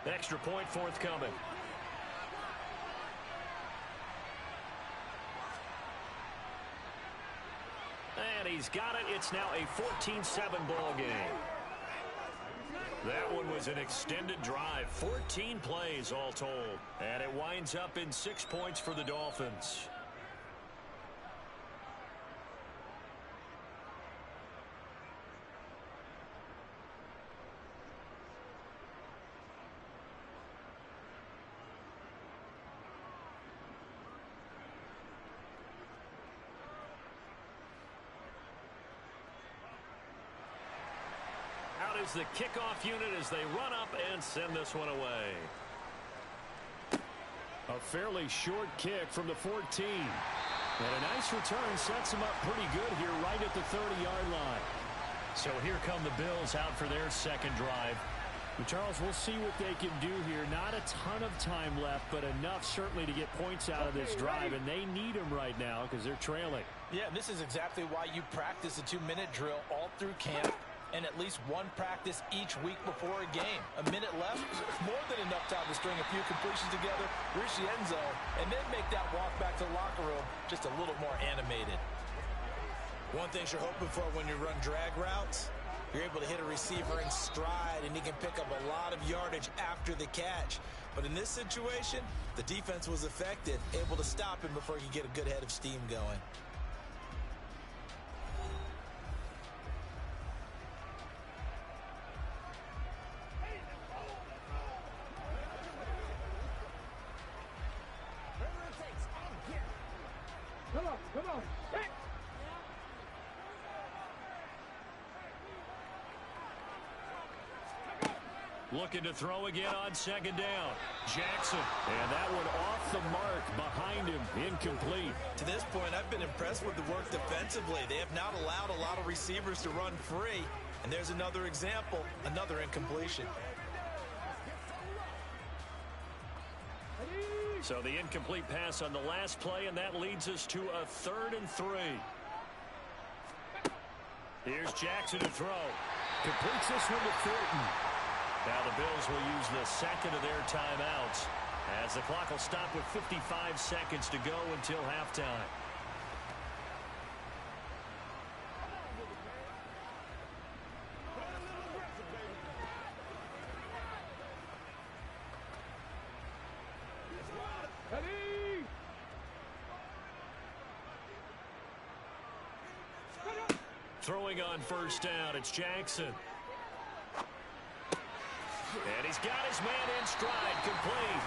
Extra point forthcoming. And he's got it. It's now a 14-7 ball game. That one was an extended drive. 14 plays all told. And it winds up in 6 points for the Dolphins. Out is the kickoff unit as they run up and send this one away. A fairly short kick from the 14. And a nice return sets them up pretty good here right at the 30-yard line. So here come the Bills out for their 2nd drive. And Charles, we'll see what they can do here. Not a ton of time left, but enough certainly to get points out of this drive. And they need them right now because they're trailing. Yeah, this is exactly why you practice a 2-minute drill all through camp. And at least one practice each week before a game. A minute left, more than enough time to string a few completions together, reach the end zone, and then make that walk back to the locker room just a little more animated. One thing you're hoping for when you run drag routes, you're able to hit a receiver in stride, and he can pick up a lot of yardage after the catch. But in this situation, the defense was affected, able to stop him before he could get a good head of steam going. Come on. Looking to throw again on second down. Jackson. And that one off the mark behind him. Incomplete. To this point, I've been impressed with the work defensively. They have not allowed a lot of receivers to run free. And there's another example, another incompletion. So the incomplete pass on the last play, and that leads us to a 3rd and 3. Here's Jackson to throw. Completes this one to Thornton. Now the Bills will use the second of their timeouts as the clock will stop with 55 seconds to go until halftime. Throwing on first down, it's Jackson. And he's got his man in stride, complete.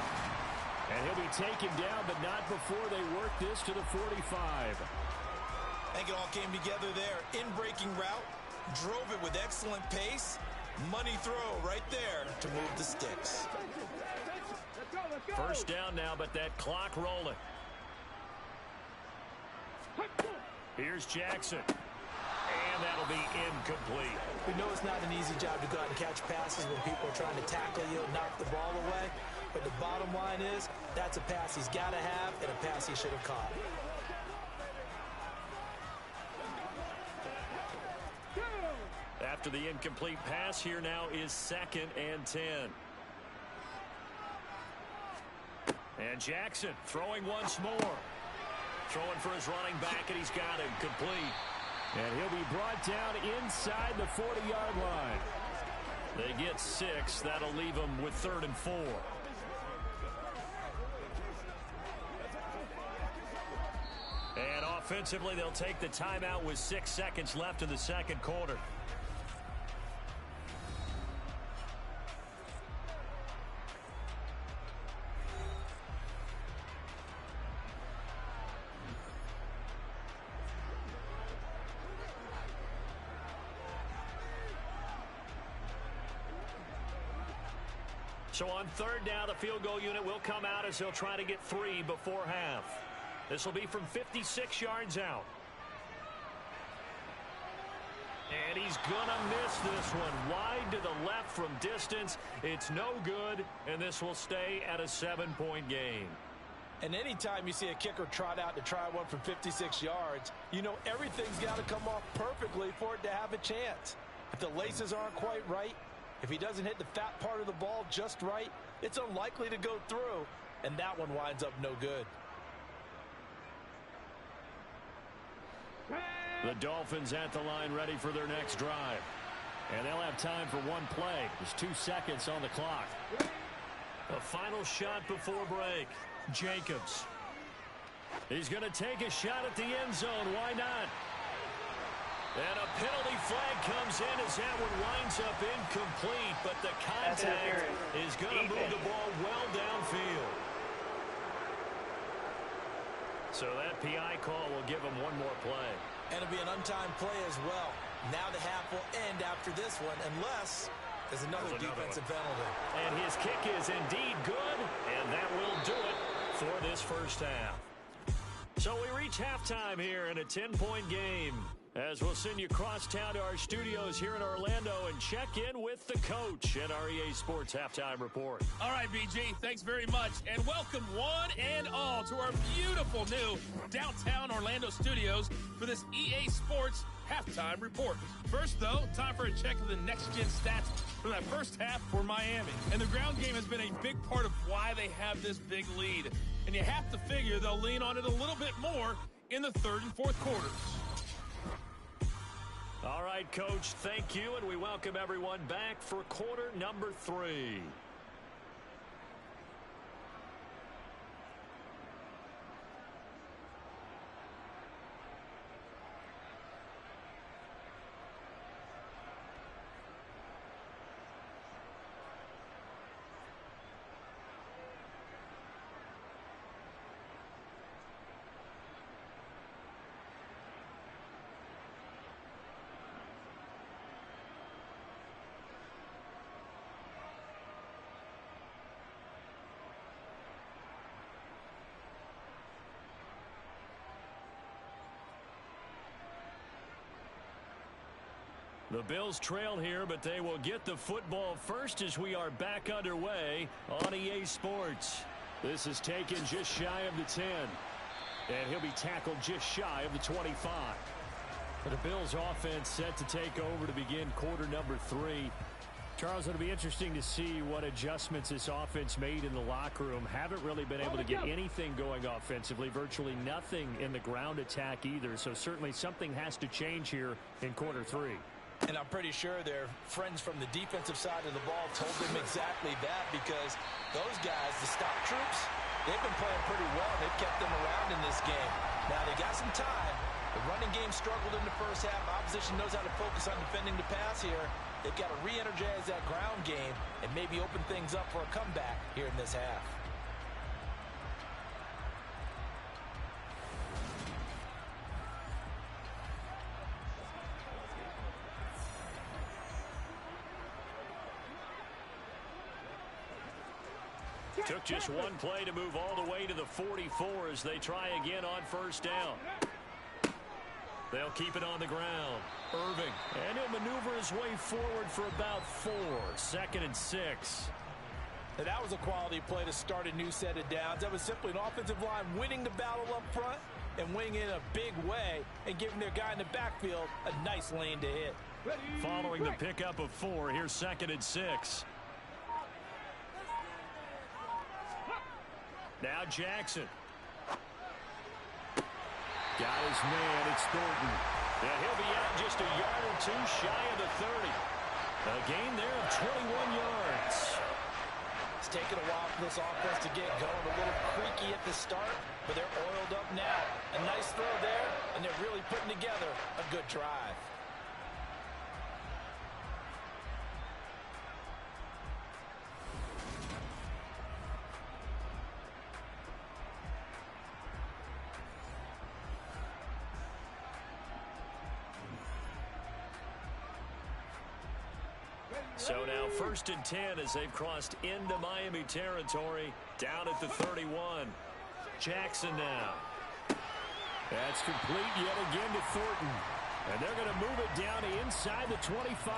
And he'll be taken down, but not before they work this to the 45. I think it all came together there. In-breaking route, drove it with excellent pace. Money throw right there to move the sticks. First down now, but that clock rolling. Here's Jackson. And that'll be incomplete. We know it's not an easy job to go out and catch passes when people are trying to tackle you and knock the ball away. But the bottom line is, that's a pass he's got to have and a pass he should have caught. After the incomplete pass, here now is 2nd and 10. And Jackson throwing once more. Throwing for his running back, and he's got him complete. And he'll be brought down inside the 40-yard line. They get 6. That'll leave them with 3rd and 4. And offensively, they'll take the timeout with 6 seconds left in the second quarter. So on 3rd down, the field goal unit will come out as they'll try to get 3 before half. This will be from 56 yards out. And he's going to miss this one. Wide to the left from distance. It's no good, and this will stay at a 7-point game. And anytime you see a kicker trot out to try one from 56 yards, you know everything's got to come off perfectly for it to have a chance. If the laces aren't quite right, if he doesn't hit the fat part of the ball just right, it's unlikely to go through, and that one winds up no good. The Dolphins at the line ready for their next drive. And they'll have time for one play. There's 2 seconds on the clock. A final shot before break. Jacobs. He's going to take a shot at the end zone. Why not? And a penalty flag comes in as that one winds up incomplete, but the contact is going to move the ball well downfield. So that PI call will give him one more play. And it'll be an untimed play as well. Now the half will end after this one, unless there's another defensive penalty. And his kick is indeed good, and that will do it for this first half. So we reach halftime here in a 10-point game, as we'll send you across town to our studios here in Orlando and check in with the coach at our EA Sports Halftime Report. All right, BG, thanks very much. And welcome one and all to our beautiful new downtown Orlando studios for this EA Sports Halftime Report. First, though, time for a check of the next-gen stats for that first half for Miami. And the ground game has been a big part of why they have this big lead. And you have to figure they'll lean on it a little bit more in the third and fourth quarters. All right, Coach, thank you, and we welcome everyone back for quarter number 3. The Bills trail here, but they will get the football first as we are back underway on EA Sports. This is taken just shy of the 10. And he'll be tackled just shy of the 25. But the Bills offense set to take over to begin quarter number 3. Charles, it'll be interesting to see what adjustments this offense made in the locker room. Haven't really been able to get anything going offensively, virtually nothing in the ground attack either. So certainly something has to change here in quarter 3. And I'm pretty sure their friends from the defensive side of the ball told them exactly that, because those guys, the stop troops, they've been playing pretty well. They've kept them around in this game. Now they got some time. The running game struggled in the first half. Opposition knows how to focus on defending the pass here. They've got to re-energize that ground game and maybe open things up for a comeback here in this half. Took just one play to move all the way to the 44 as they try again on first down. They'll keep it on the ground. Irving. And he'll maneuver his way forward for about 4. 2nd and 6. And that was a quality play to start a new set of downs. That was simply an offensive line winning the battle up front and winning in a big way and giving their guy in the backfield a nice lane to hit. Following the pickup of 4, here's 2nd and 6. Now Jackson. Got his man, it's Thornton. And he'll be out just a yard or 2 shy of the 30. A gain there of 21 yards. It's taken a while for this offense to get going. A little creaky at the start, but they're oiled up now. A nice throw there, and they're really putting together a good drive. So now 1st and 10 as they've crossed into Miami territory, down at the 31. Jackson now. That's complete yet again to Thornton. And they're going to move it down to inside the 25.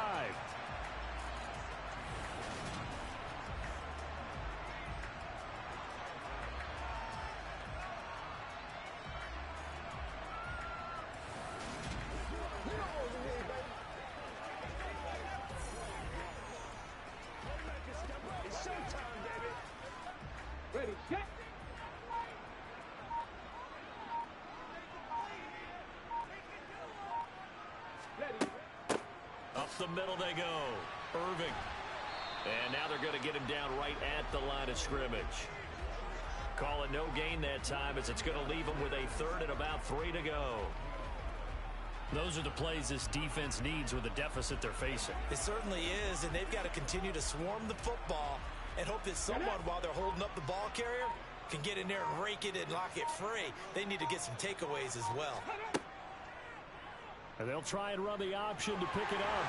The middle they go. Irving. And now they're going to get him down right at the line of scrimmage. Calling no gain that time as it's going to leave him with a 3rd and about 3 to go. Those are the plays this defense needs with the deficit they're facing. It certainly is, and they've got to continue to swarm the football and hope that someone, while they're holding up the ball carrier, can get in there and rake it and lock it free. They need to get some takeaways as well. And they'll try and run the option to pick it up.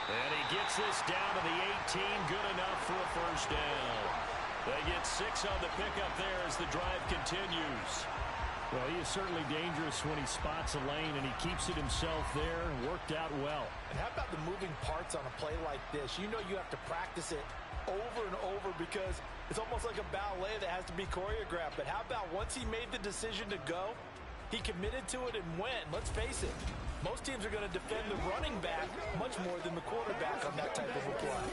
And he gets this down to the 18. Good enough for a first down. They get 6 on the pickup there as the drive continues. Well, he is certainly dangerous when he spots a lane, and he keeps it himself there. Worked out well. And how about the moving parts on a play like this? You know you have to practice it over and over because it's almost like a ballet that has to be choreographed. But how about once he made the decision to go, he committed to it and went. Let's face it. Most teams are going to defend the running back much more than the quarterback on that type of a play.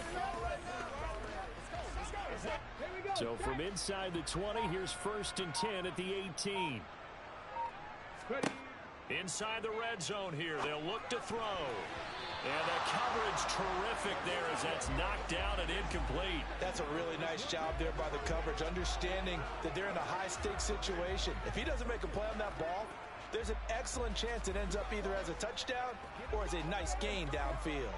So from inside the 20, here's 1st and 10 at the 18. Inside the red zone here, they'll look to throw. And the coverage terrific there as that's knocked down and incomplete. That's a really nice job there by the coverage, understanding that they're in a high-stakes situation. If he doesn't make a play on that ball, there's an excellent chance it ends up either as a touchdown or as a nice gain downfield.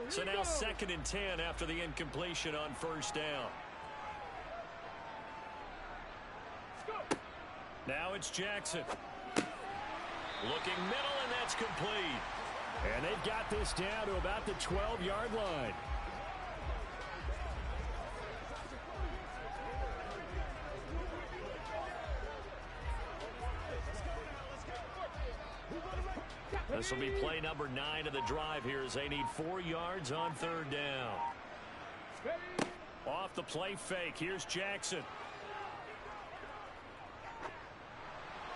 So now 2nd and 10 after the incompletion on first down. Now it's Jackson. Looking middle, and that's complete. And they've got this down to about the 12-yard line. A This will be play number 9 of the drive here as they need 4 yards on 3rd down. Off the play fake. Here's Jackson.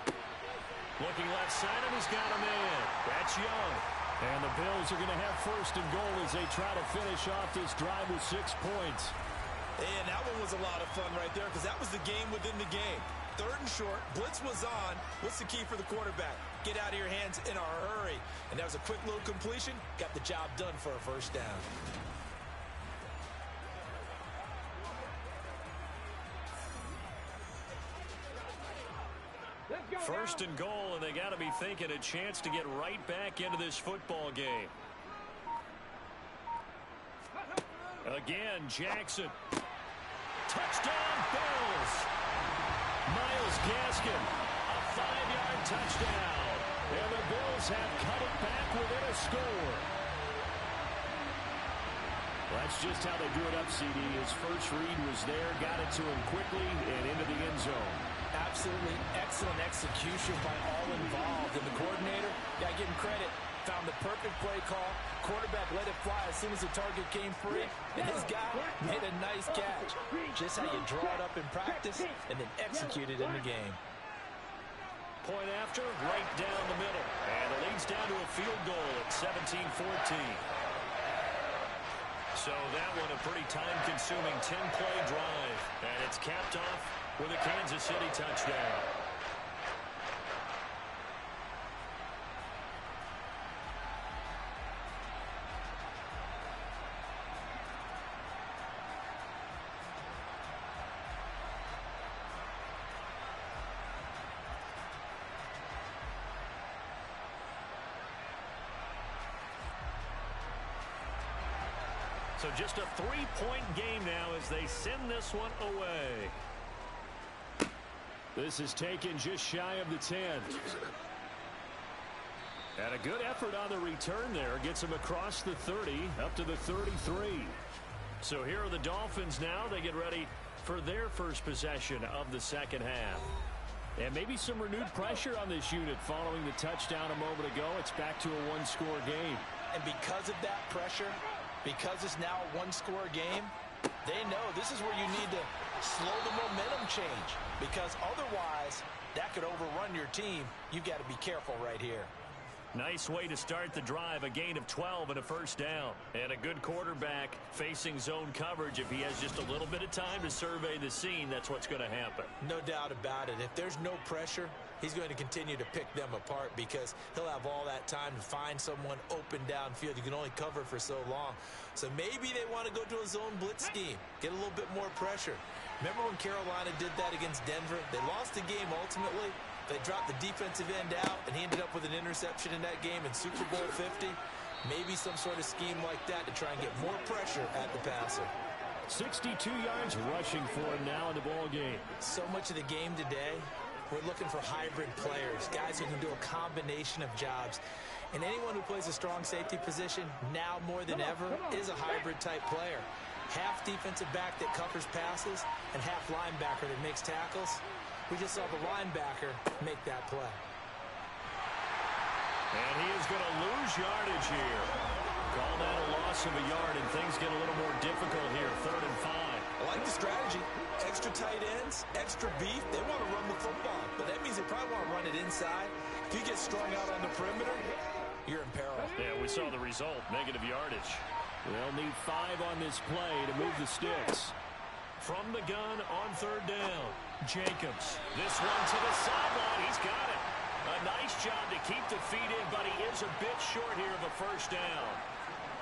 Looking left side, and he's got a man. That's Young. And the Bills are going to have 1st and goal as they try to finish off this drive with 6 points. And that one was a lot of fun right there because that was the game within the game. 3rd and short, blitz was on. What's the key for the quarterback? Get out of your hands in a hurry. And that was a quick little completion. Got the job done for a 1st down. 1st and goal, and they got to be thinking a chance to get right back into this football game. Again, Jackson. Touchdown, Bills. Myles Gaskin, a 5-yard touchdown. And the Bills have cut it back within a score. Well, that's just how they drew it up, CD. His first read was there, got it to him quickly, and into the end zone. Absolutely excellent execution by all involved. And the coordinator, got to give him credit, found the perfect play call. Quarterback let it fly as soon as the target came free. And his guy made a nice catch. Just how you draw it up in practice and then execute it in the game. Point after, right down the middle. And it leads down to a field goal at 17-14. So that one a pretty time-consuming 10-play drive. And it's capped off with a Kansas City touchdown. So just a 3-point game now as they send this one away. This is taken just shy of the 10. And a good effort on the return there. Gets him across the 30, up to the 33. So here are the Dolphins now. They get ready for their first possession of the 2nd half. And maybe some renewed pressure on this unit following the touchdown a moment ago. It's back to a 1-score game. And because of that pressure, because it's now a 1-score game, they know this is where you need to slow the momentum change, because otherwise that could overrun your team. You've got to be careful right here. Nice way to start the drive. A gain of 12 and a 1st down. And a good quarterback facing zone coverage. If he has just a little bit of time to survey the scene, that's what's going to happen. No doubt about it. If there's no pressure, he's going to continue to pick them apart because he'll have all that time to find someone open downfield. You can only cover for so long. So maybe they want to go to a zone blitz scheme, get a little bit more pressure. Remember when Carolina did that against Denver? They lost the game ultimately. They dropped the defensive end out, and he ended up with an interception in that game in Super Bowl 50. Maybe some sort of scheme like that to try and get more pressure at the passer. 62 yards rushing for him now in the ball game. So much of the game today, we're looking for hybrid players, guys who can do a combination of jobs. And anyone who plays a strong safety position now more than ever is a hybrid type player. Half defensive back that covers passes and half linebacker that makes tackles. We just saw the linebacker make that play. And he is going to lose yardage here. Call that a loss of a yard, and things get a little more difficult here. 3rd and 5. I like the strategy. Extra tight ends, extra beef. They want to run the football, but that means they probably want to run it inside. If you get strung out on the perimeter, you're in peril. Yeah, we saw the result. Negative yardage. They'll need 5 on this play to move the sticks. From the gun on 3rd down, Jacobs. This one to the sideline. He's got it. A nice job to keep the feet in, but he is a bit short here of a 1st down.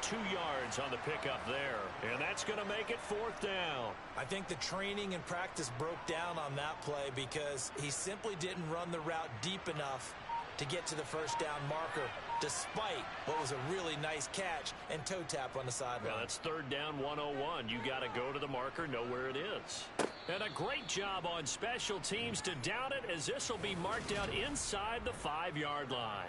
2 yards on the pickup there, and that's going to make it 4th down. I think the training and practice broke down on that play because he simply didn't run the route deep enough to get to the 1st down marker, despite what was a really nice catch and toe tap on the sideline. Well, that's 3rd down 101. You got to go to the marker, know where it is. And a great job on special teams to down it, as this will be marked out inside the 5-yard line.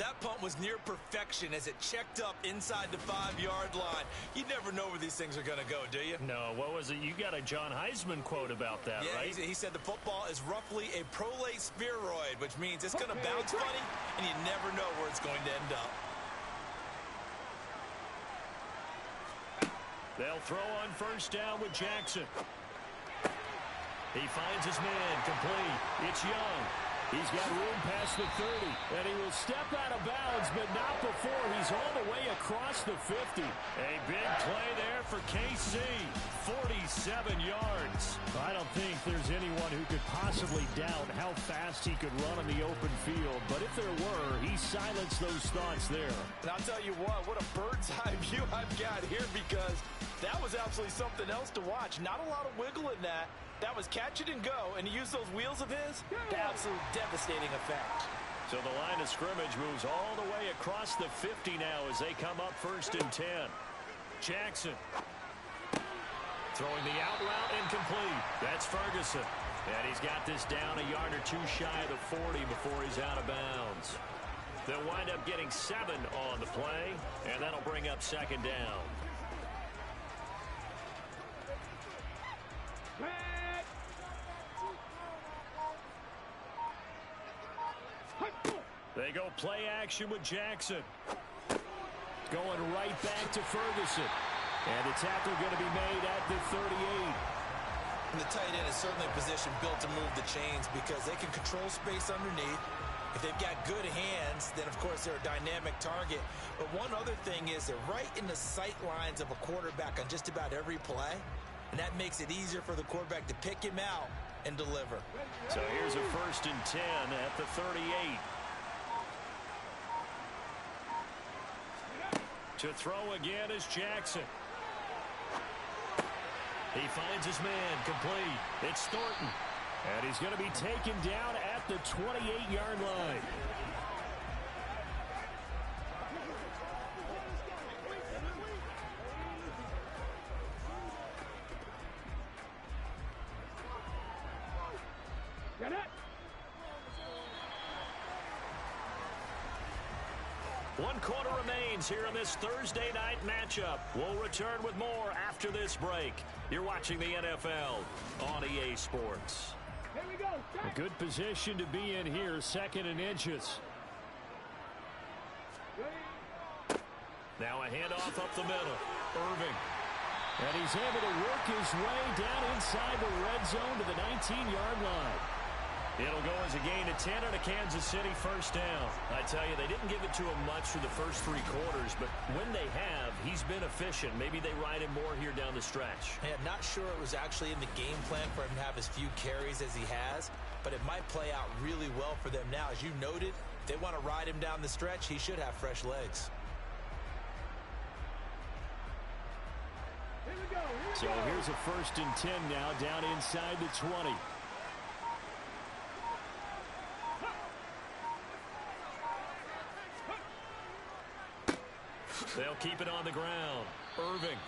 That punt was near perfection as it checked up inside the 5-yard line. You never know where these things are going to go, do you? No, what was it? You got a John Heisman quote about that, yeah, right? He said the football is roughly a prolate spheroid, which means it's going to bounce funny, and you never know where it's going to end up. They'll throw on first down with Jackson. He finds his man complete. It's Young. He's got room past the 30, and he will step out of bounds, but not before he's all the way across the 50. A big play there for KC, 47 yards. I don't think there's anyone who could possibly doubt how fast he could run on the open field, but if there were, he silenced those thoughts there. And I'll tell you what a bird's eye view I've got here, because that was absolutely something else to watch. Not a lot of wiggle in that. That was catch it and go, and he used those wheels of his. Absolute devastating effect. So the line of scrimmage moves all the way across the 50 now as they come up 1st and 10. Jackson throwing the out route incomplete. That's Ferguson. And he's got this down a yard or two shy of the 40 before he's out of bounds. They'll wind up getting 7 on the play, and that'll bring up 2nd down. They go play action with Jackson. Going right back to Ferguson. And the tackle going to be made at the 38. And the tight end is certainly a position built to move the chains because they can control space underneath. If they've got good hands, then, of course, they're a dynamic target. But one other thing is they're right in the sight lines of a quarterback on just about every play. And that makes it easier for the quarterback to pick him out and deliver. So here's a 1st and 10 at the 38. To throw again is Jackson. He finds his man complete. It's Thornton. And he's going to be taken down at the 28-yard line. Get it! One quarter remains here in this Thursday night matchup. We'll return with more after this break. You're watching the NFL on EA Sports. Here we go. A good position to be in here, 2nd and inches. Now a handoff up the middle. Irving. And he's able to work his way down inside the red zone to the 19-yard line. It'll go as a gain of 10 and a Kansas City 1st down. I tell you, they didn't give it to him much for the first 3 quarters, but when they have, he's been efficient. Maybe they ride him more here down the stretch. Yeah, not sure it was actually in the game plan for him to have as few carries as he has, but it might play out really well for them now. As you noted, if they want to ride him down the stretch, he should have fresh legs. Here we go. So here's a 1st and 10 now down inside the 20. They'll keep it on the ground. Irving.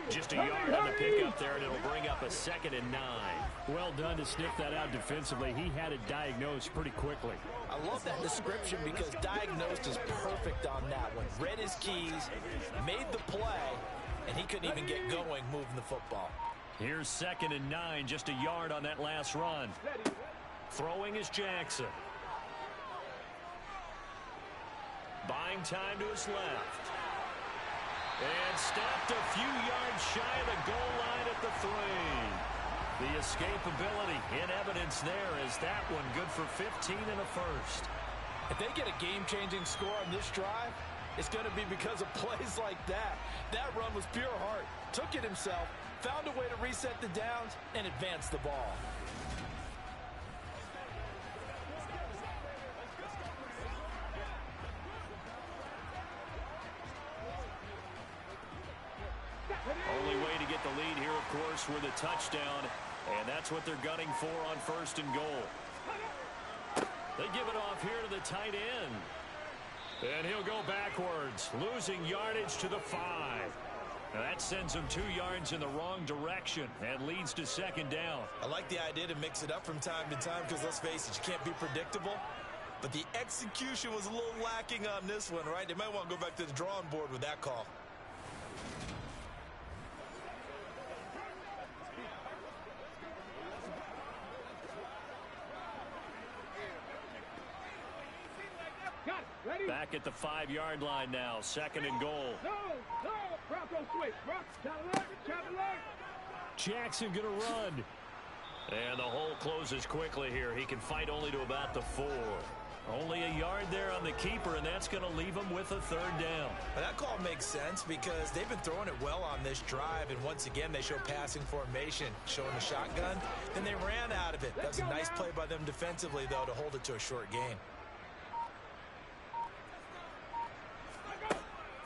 Just a yard on the pickup there, and it'll bring up a 2nd and 9. Well done to sniff that out defensively. He had it diagnosed pretty quickly. I love that description because diagnosed is perfect on that one. Read his keys, made the play, and he couldn't even get going moving the football. Here's 2nd and 9, just a yard on that last run. Throwing is Jackson. Buying time to his left. And stopped a few yards shy of the goal line at the 3. The escapability in evidence there as that one good for 15 and a 1st. If they get a game-changing score on this drive, it's going to be because of plays like that. That run was pure heart. Took it himself, found a way to reset the downs, and advance the ball. Only way to get the lead here, of course, with a touchdown, and that's what they're gunning for on 1st and goal. They give it off here to the tight end. And he'll go backwards, losing yardage to the 5. Now that sends him 2 yards in the wrong direction and leads to 2nd down. I like the idea to mix it up from time to time because, let's face it, you can't be predictable. but the execution was a little lacking on this one, right? They might want to go back to the drawing board with that call. Back at the 5-yard line now, 2nd and goal. Jackson gonna run. And the hole closes quickly here. He can fight only to about the 4. Only a yard there on the keeper, and that's going to leave him with a 3rd down. Well, that call makes sense because they've been throwing it well on this drive, and once again, they show passing formation, showing the shotgun. Then they ran out of it. That's a nice play by them defensively, though, to hold it to a short gain.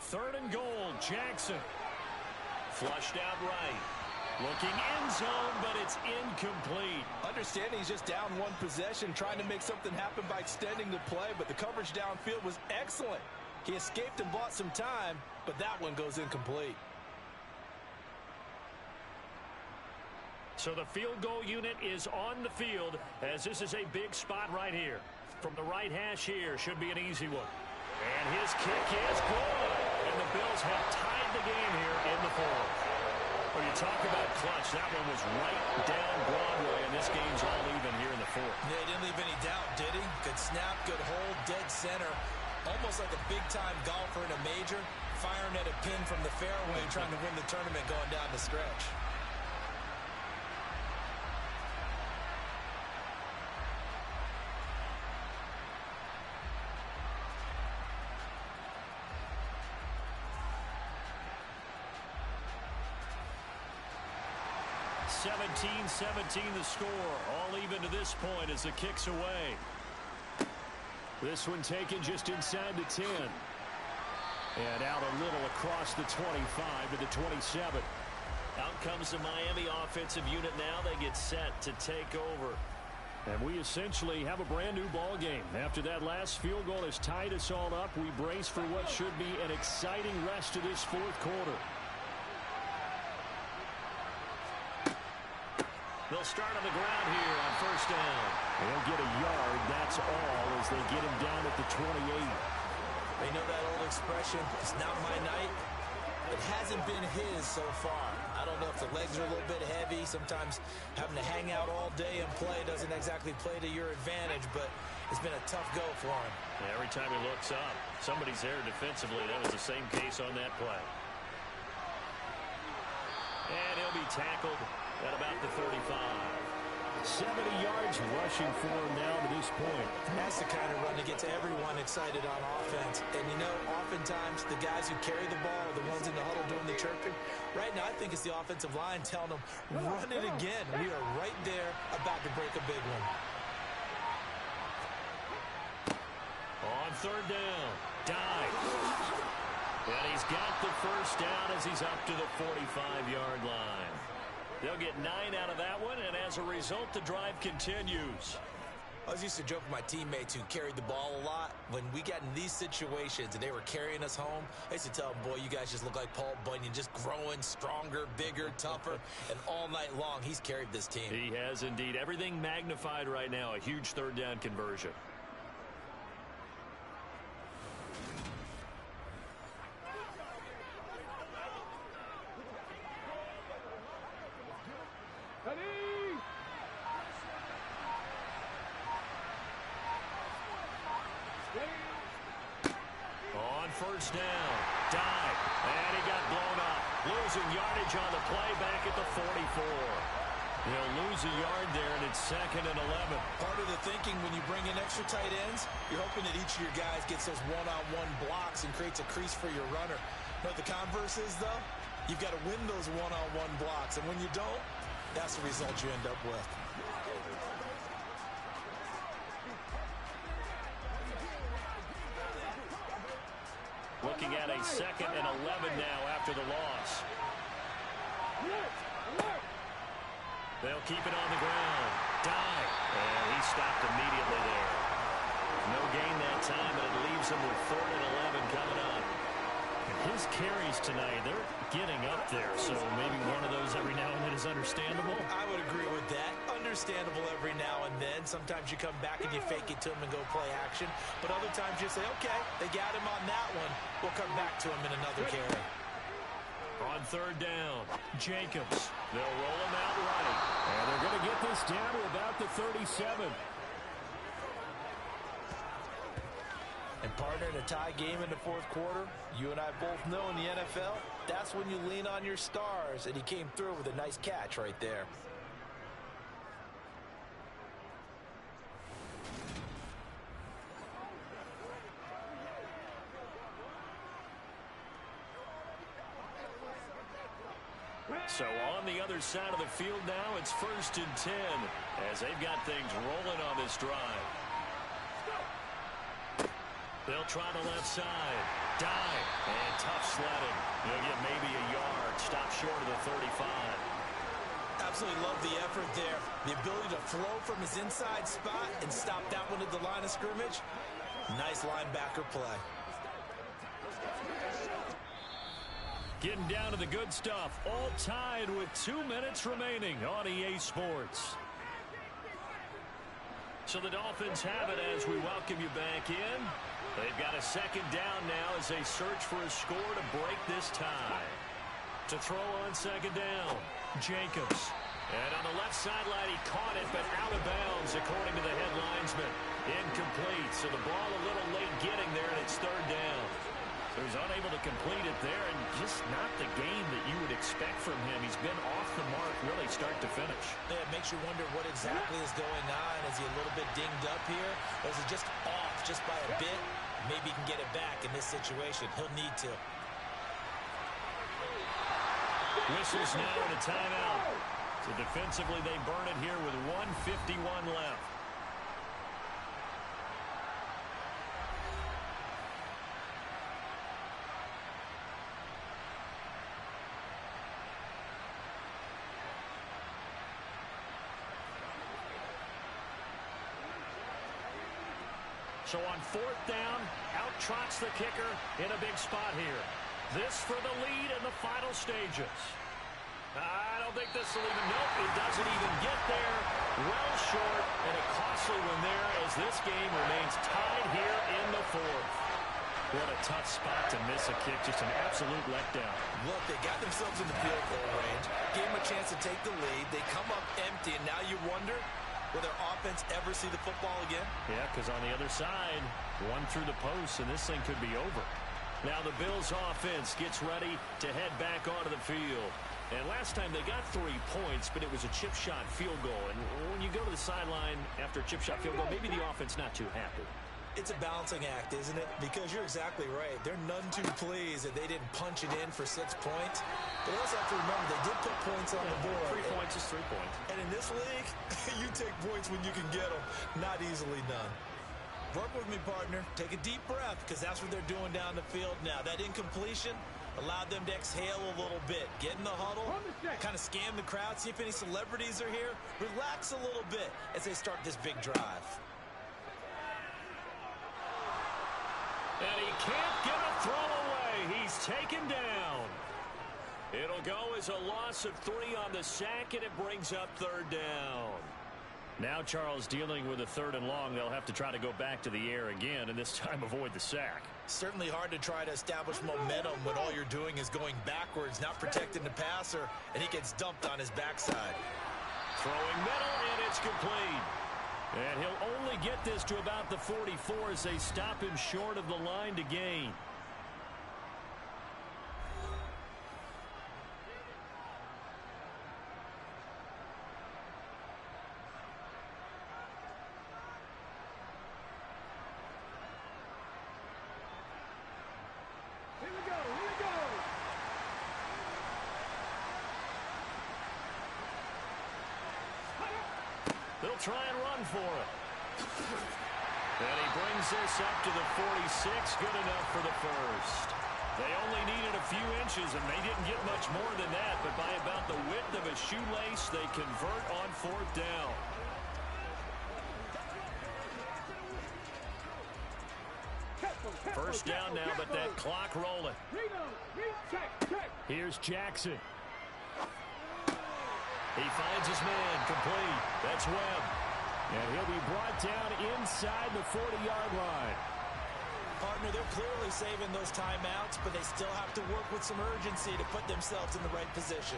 3rd and goal, Jackson. Flushed out right. Looking end zone, but it's incomplete. Understanding he's just down 1 possession, trying to make something happen by extending the play, but the coverage downfield was excellent. He escaped and bought some time, but that one goes incomplete. So the field goal unit is on the field, as this is a big spot right here. From the right hash here, should be an easy one. And his kick is good. And the Bills have tied the game here in the 4th. Well, you talk about clutch. That one was right down Broadway, and this game's all even here in the 4th. Yeah, he didn't leave any doubt, did he? Good snap, good hold, dead center. Almost like a big-time golfer in a major, firing at a pin from the fairway, trying to win the tournament going down the stretch. (17-17) the score. All even to this point as the kick's away. This one taken just inside the 10. And out a little across the 25 to the 27. Out comes the Miami offensive unit now. They get set to take over. And we essentially have a brand new ball game. After that last field goal has tied us all up, we brace for what should be an exciting rest of this 4th quarter. They'll start on the ground here on 1st down. They'll get a yard, that's all, as they get him down at the 28. They know that old expression, it's not my night. It hasn't been his so far. I don't know if the legs are a little bit heavy. Sometimes having to hang out all day and play doesn't exactly play to your advantage, but it's been a tough go for him. Every time he looks up, somebody's there defensively. That was the same case on that play. And he'll be tackled at about the 35. 70 yards rushing for him now to this point. That's the kind of run that gets everyone excited on offense. And, you know, oftentimes the guys who carry the ball are the ones in the huddle doing the chirping. Right now, I think it's the offensive line telling them, run it again. We are right there about to break a big one. On 3rd down, dive. And he's got the 1st down as he's up to the 45-yard line. They'll get 9 out of that one, and as a result, the drive continues. I was used to joke with my teammates who carried the ball a lot. When we got in these situations and they were carrying us home, I used to tell them, boy, you guys just look like Paul Bunyan, just growing stronger, bigger, tougher, and all night long he's carried this team. He has indeed. Everything magnified right now, a huge 3rd down conversion. On 1st down, dive, and he got blown up. Losing yardage on the play back at the 44. They'll lose a yard there, and it's 2nd and 11. Part of the thinking when you bring in extra tight ends, you're hoping that each of your guys gets those one-on-one blocks and creates a crease for your runner. But the converse is, though, you've got to win those one-on-one blocks, and when you don't, that's the result you end up with. Looking at a 2nd and 11 now after the loss. They'll keep it on the ground. Dive. And he stopped immediately there. No gain that time, but it leaves him with 3rd and 11 coming up. His carries tonight, they're getting up there, so maybe one of those every now and then is understandable. I would agree with that. Understandable every now and then. Sometimes you come back and you fake it to him and go play action. But other times you say, okay, they got him on that one. We'll come back to him in another carry. On third down, Jacobs. They'll roll him out right. And they're going to get this down to about the 37. And partner, in a tie game in the fourth quarter, you and I both know in the NFL, that's when you lean on your stars. And he came through with a nice catch right there. So on the other side of the field now, it's 1st and 10 as they've got things rolling on this drive. They'll try the left side. Dive. And tough sledding. They'll get maybe a yard. Stop short of the 35. Absolutely love the effort there. The ability to flow from his inside spot and stop that one at the line of scrimmage. Nice linebacker play. Getting down to the good stuff. All tied with 2 minutes remaining on EA Sports. So the Dolphins have it as we welcome you back in. They've got a second down now as they search for a score to break this tie. To throw on second down, Jacobs. And on the left sideline, he caught it, but out of bounds, according to the head linesman. Incomplete, so the ball a little late getting there, and it's third down. So he's unable to complete it there, and just not the game that you would expect from him. He's been off the mark really start to finish. Yeah, it makes you wonder what exactly is going on. Is he a little bit dinged up here? Or is he just off just by a bit? Maybe he can get it back in this situation. He'll need to. Whistles now and a timeout. So defensively, they burn it here with 1:51 left. So on fourth down, out trots the kicker in a big spot here. This for the lead in the final stages. I don't think this will even, nope, it doesn't even get there. Well short, and a costly one there as this game remains tied here in the fourth. What a tough spot to miss a kick, just an absolute letdown. Look, they got themselves in the field goal range, gave them a chance to take the lead. They come up empty, and now you wonder, will their offense ever see the football again? Yeah, because on the other side, one through the post, and this thing could be over. Now the Bills offense gets ready to head back onto the field. And last time they got 3 points, but it was a chip shot field goal. And when you go to the sideline after a chip shot field goal, maybe the offense not too happy. It's a balancing act, isn't it? Because you're exactly right. They're none too pleased that they didn't punch it in for 6 points. But also have to remember, they did put points on the board. 3 points is 3 points. And in this league, you take points when you can get them. Not easily done. Work with me, partner. Take a deep breath, because that's what they're doing down the field now. That incompletion allowed them to exhale a little bit. Get in the huddle, kind of scan the crowd, see if any celebrities are here. Relax a little bit as they start this big drive. And he can't get a throw away. He's taken down. It'll go as a loss of 3 on the sack, and it brings up third down. Now Charles dealing with a 3rd and long. They'll have to try to go back to the air again, and this time avoid the sack. Certainly hard to try to establish momentum when all you're doing is going backwards, not protecting the passer, and he gets dumped on his backside. Throwing middle, and it's complete. And he'll only get this to about the 44 as they stop him short of the line to gain. They'll try and run for it. And he brings this up to the 46. Good enough for the first. They only needed a few inches, and they didn't get much more than that. But by about the width of a shoelace, they convert on 4th down. first down now, but that clock rolling. Here's Jackson. He finds his man, complete. That's Webb. And he'll be brought down inside the 40-yard line. Partner, they're clearly saving those timeouts, but they still have to work with some urgency to put themselves in the right position.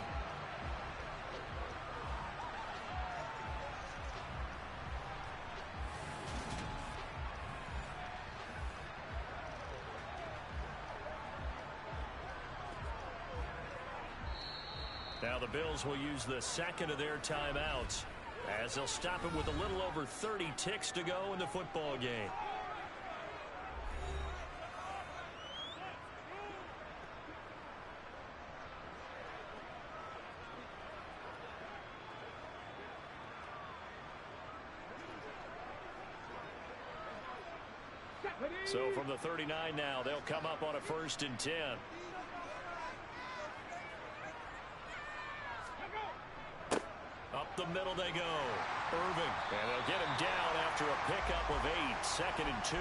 Now the Bills will use the second of their timeouts as they'll stop it with a little over 30 ticks to go in the football game. So from the 39 now, they'll come up on a 1st and 10. Up the middle they go. Irving. And they'll get him down after a pickup of 8. 2nd and 2.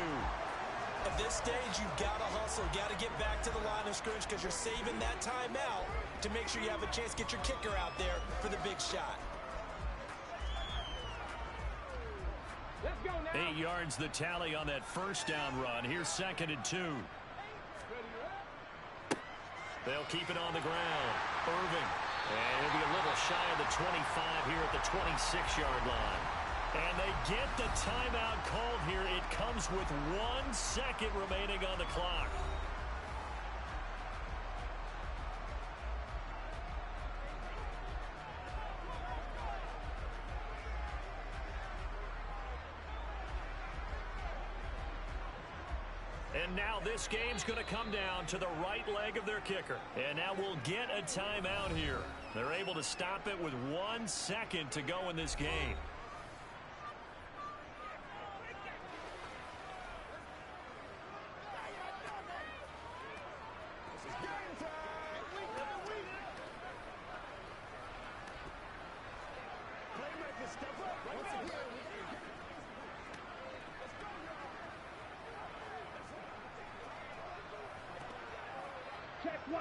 At this stage, you've got to hustle. Got to get back to the line of scrimmage because you're saving that timeout to make sure you have a chance to get your kicker out there for the big shot. 8 yards the tally on that first down run. Here's 2nd and 2. They'll keep it on the ground. Irving. And he'll be a little shy of the 25 here at the 26-yard line. And they get the timeout called here. It comes with 1 second remaining on the clock. And now this game's going to come down to the right leg of their kicker. And now we'll get a timeout here. They're able to stop it with 1 second to go in this game.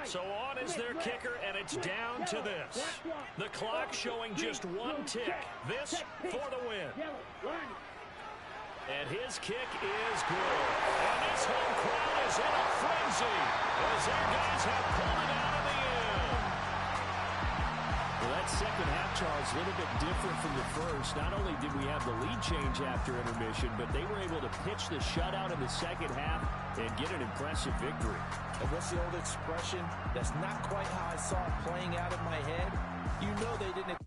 So on is their kicker, and it's down to this. The clock showing just 1 tick. This for the win. And his kick is good. And this home crowd is in a frenzy as their guys have pulled it out of the end. Well, that second half, Charles, a little bit different from the first. Not only did we have the lead change after intermission, but they were able to pitch the shutout in the second half and get an impressive victory. And what's the old expression? That's not quite how I saw it playing out in my head. You know they didn't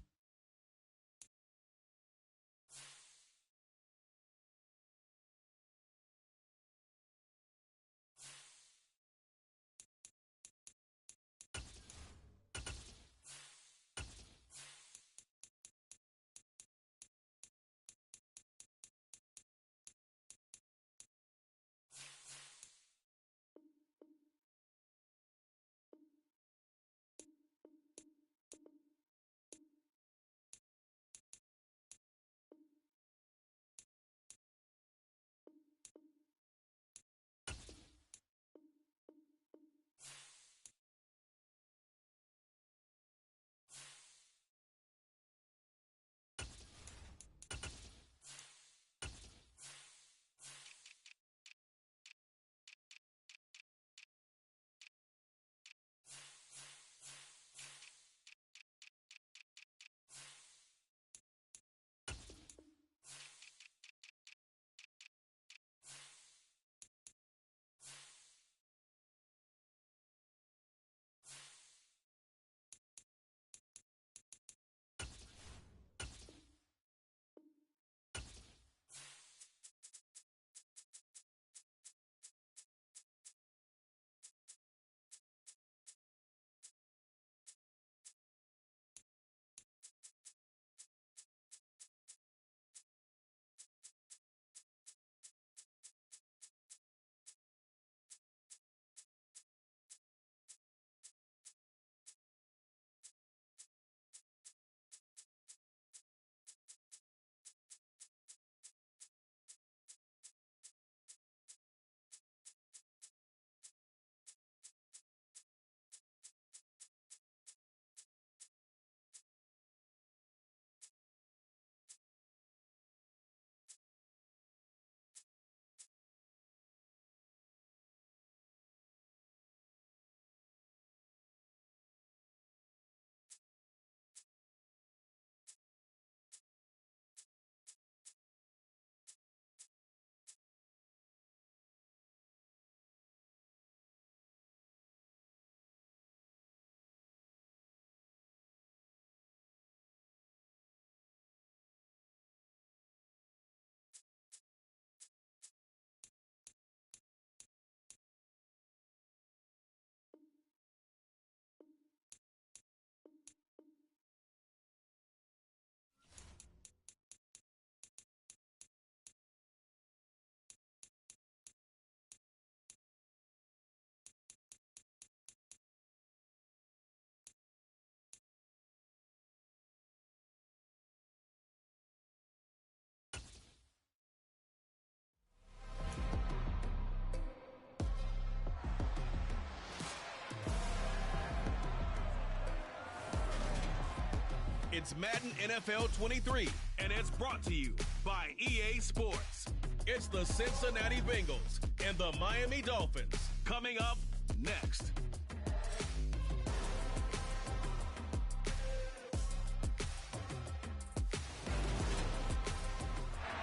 It's Madden NFL 23, and it's brought to you by EA Sports. It's the Cincinnati Bengals and the Miami Dolphins coming up next.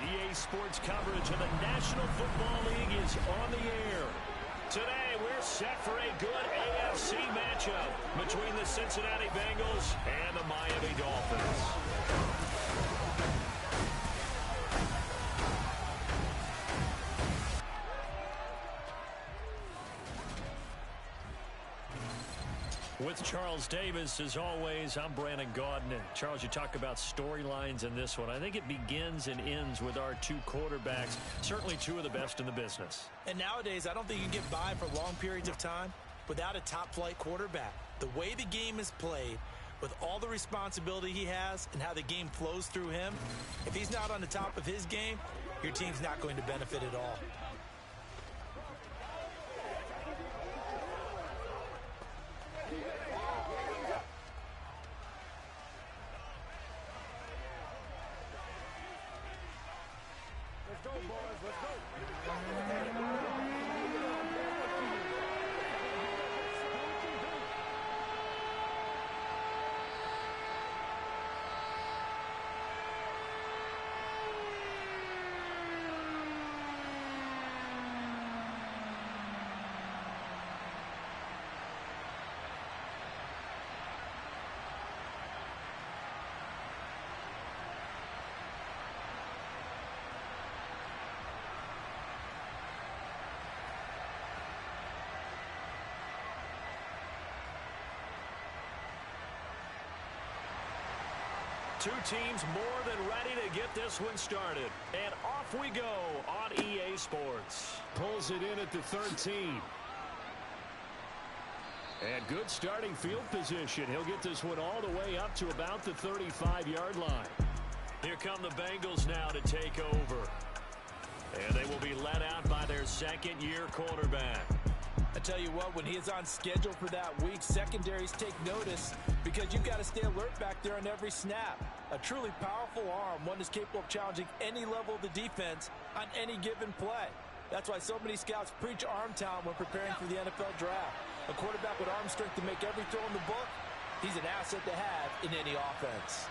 EA Sports coverage of the National Football League is on the air. Today, we're set for a good AFC matchup between the Cincinnati Bengals and the Miami Dolphins. With Charles Davis, as always, I'm Brandon Gaudin. And Charles, you talk about storylines in this one. I think it begins and ends with our two quarterbacks, certainly two of the best in the business. And nowadays, I don't think you can get by for long periods of time without a top-flight quarterback. The way the game is played, with all the responsibility he has and how the game flows through him, if he's not on the top of his game, your team's not going to benefit at all. Let's go, boys. Let's go. Two teams more than ready to get this one started. And off we go on EA Sports. Pulls it in at the 13. And good starting field position. He'll get this one all the way up to about the 35-yard line. Here come the Bengals now to take over. And they will be led out by their second-year quarterback. I tell you what, when he is on schedule for that week, secondaries take notice because you've got to stay alert back there on every snap. A truly powerful arm, one is capable of challenging any level of the defense on any given play. That's why so many scouts preach arm talent when preparing for the NFL draft. A quarterback with arm strength to make every throw in the book, he's an asset to have in any offense.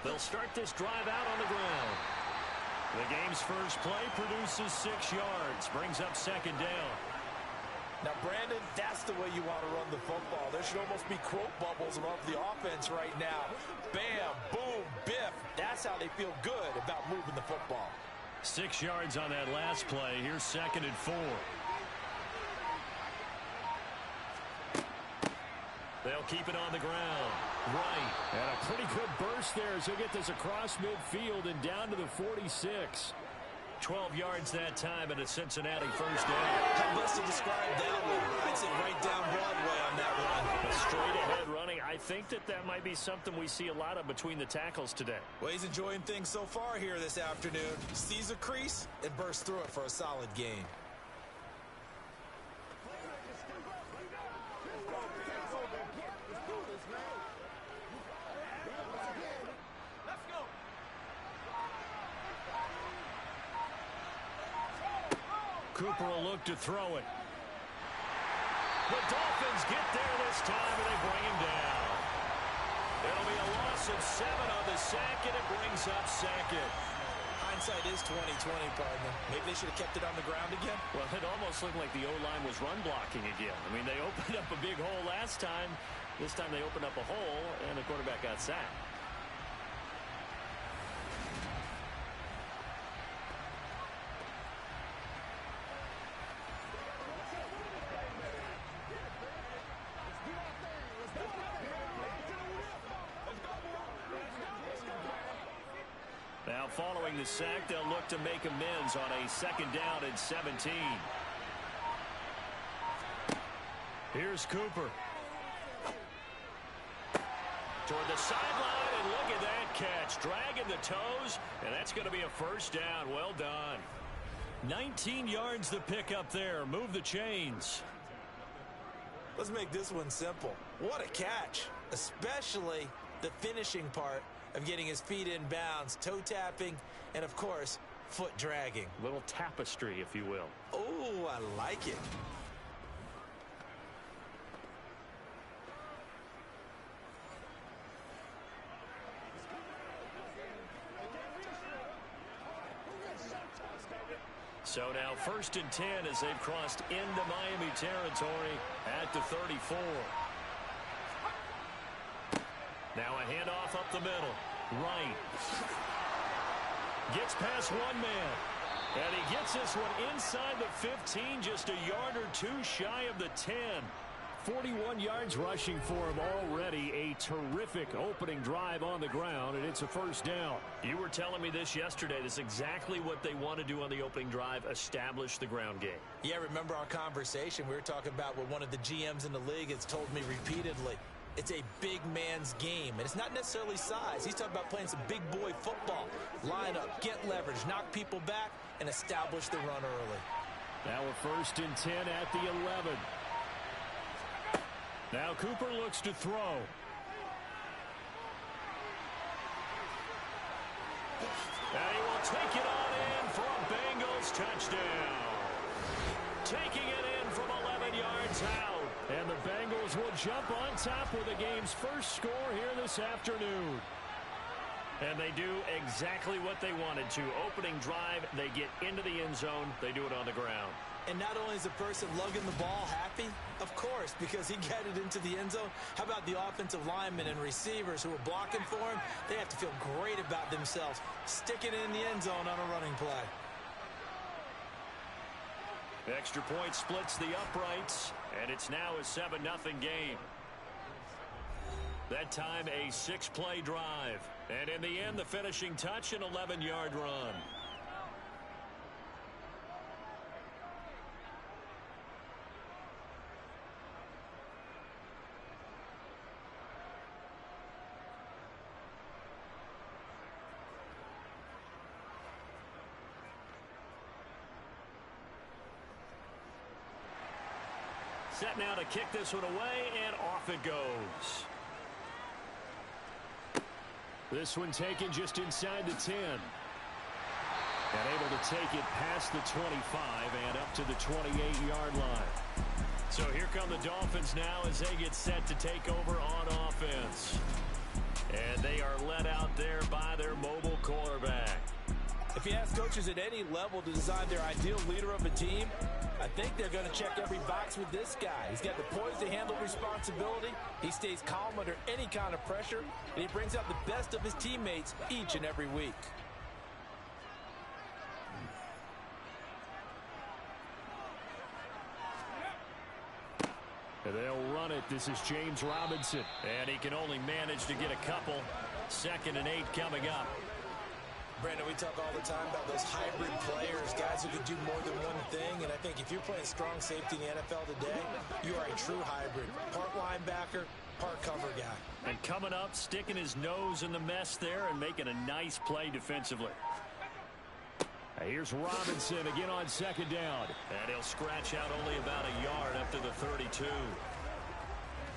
They'll start this drive out on the ground. The game's first play produces 6 yards, brings up second down. Now, Brandon, that's the way you want to run the football. There should almost be quote bubbles above the offense right now. Bam, boom, biff. That's how they feel good about moving the football. 6 yards on that last play. Here's 2nd and 4. They'll keep it on the ground. Right. And a pretty good burst there as he'll get this across midfield and down to the 46. 12 yards that time and a Cincinnati first down. How best to describe that one? I'd say right down Broadway on that run. A straight ahead running. I think that might be something we see a lot of between the tackles today. Well, he's enjoying things so far here this afternoon. Sees a crease and bursts through it for a solid gain. Cooper will look to throw it. The Dolphins get there this time, and they bring him down. It'll be a loss of 7 on the sack, and it brings up second. Hindsight is 20/20, partner. Maybe they should have kept it on the ground again. Well, it almost looked like the O-line was run blocking again. I mean, they opened up a big hole last time. This time they opened up a hole, and the quarterback got sacked. Now, following the sack, they'll look to make amends on a 2nd down and 17. Here's Cooper. Toward the sideline, and look at that catch. Dragging the toes, and that's going to be a first down. Well done. 19 yards to pick up there. Move the chains. Let's make this one simple. What a catch, especially the finishing part of getting his feet in bounds, toe tapping, and of course, foot dragging. Little tapestry, if you will. Oh, I like it. So now 1st and 10 as they've crossed into Miami territory at the 34. Now a handoff up the middle. Right. Gets past one man. And he gets this one inside the 15, just a yard or two shy of the 10. 41 yards rushing for him already. A terrific opening drive on the ground, and it's a first down. You were telling me this yesterday. This is exactly what they want to do on the opening drive, establish the ground game. Yeah, remember our conversation? We were talking about what one of the GMs in the league has told me repeatedly. It's a big man's game, and it's not necessarily size. He's talking about playing some big boy football. Line up, get leverage, knock people back, and establish the run early. Now a 1st and 10 at the 11. Now Cooper looks to throw. And he will take it on in for a Bengals touchdown. Taking it in from 11 yards out. And the Bengals will jump on top with the game's first score here this afternoon. And they do exactly what they wanted to. Opening drive, they get into the end zone. They do it on the ground. And not only is the person lugging the ball happy, of course, because he got it into the end zone. How about the offensive linemen and receivers who are blocking for him? They have to feel great about themselves, sticking it in the end zone on a running play. Extra point splits the uprights, and it's now a 7-0 game. That time a 6-play drive. And in the end, the finishing touch, an 11-yard run. Set now to kick this one away, and off it goes. This one taken just inside the 10. And able to take it past the 25 and up to the 28-yard line. So here come the Dolphins now as they get set to take over on offense. And they are led out there by their mobile quarterback. If you ask coaches at any level to design their ideal leader of a team, I think they're going to check every box with this guy. He's got the poise to handle responsibility. He stays calm under any kind of pressure, and he brings out the best of his teammates each and every week. And they'll run it. This is James Robinson. And he can only manage to get a couple. 2nd and 8 coming up. Brandon, we talk all the time about those hybrid players, guys who can do more than one thing. And I think if you're playing strong safety in the NFL today, you are a true hybrid. Part linebacker, part cover guy. And coming up, sticking his nose in the mess there and making a nice play defensively. Here's Robinson again on 2nd down. And he'll scratch out only about a yard up to the 32.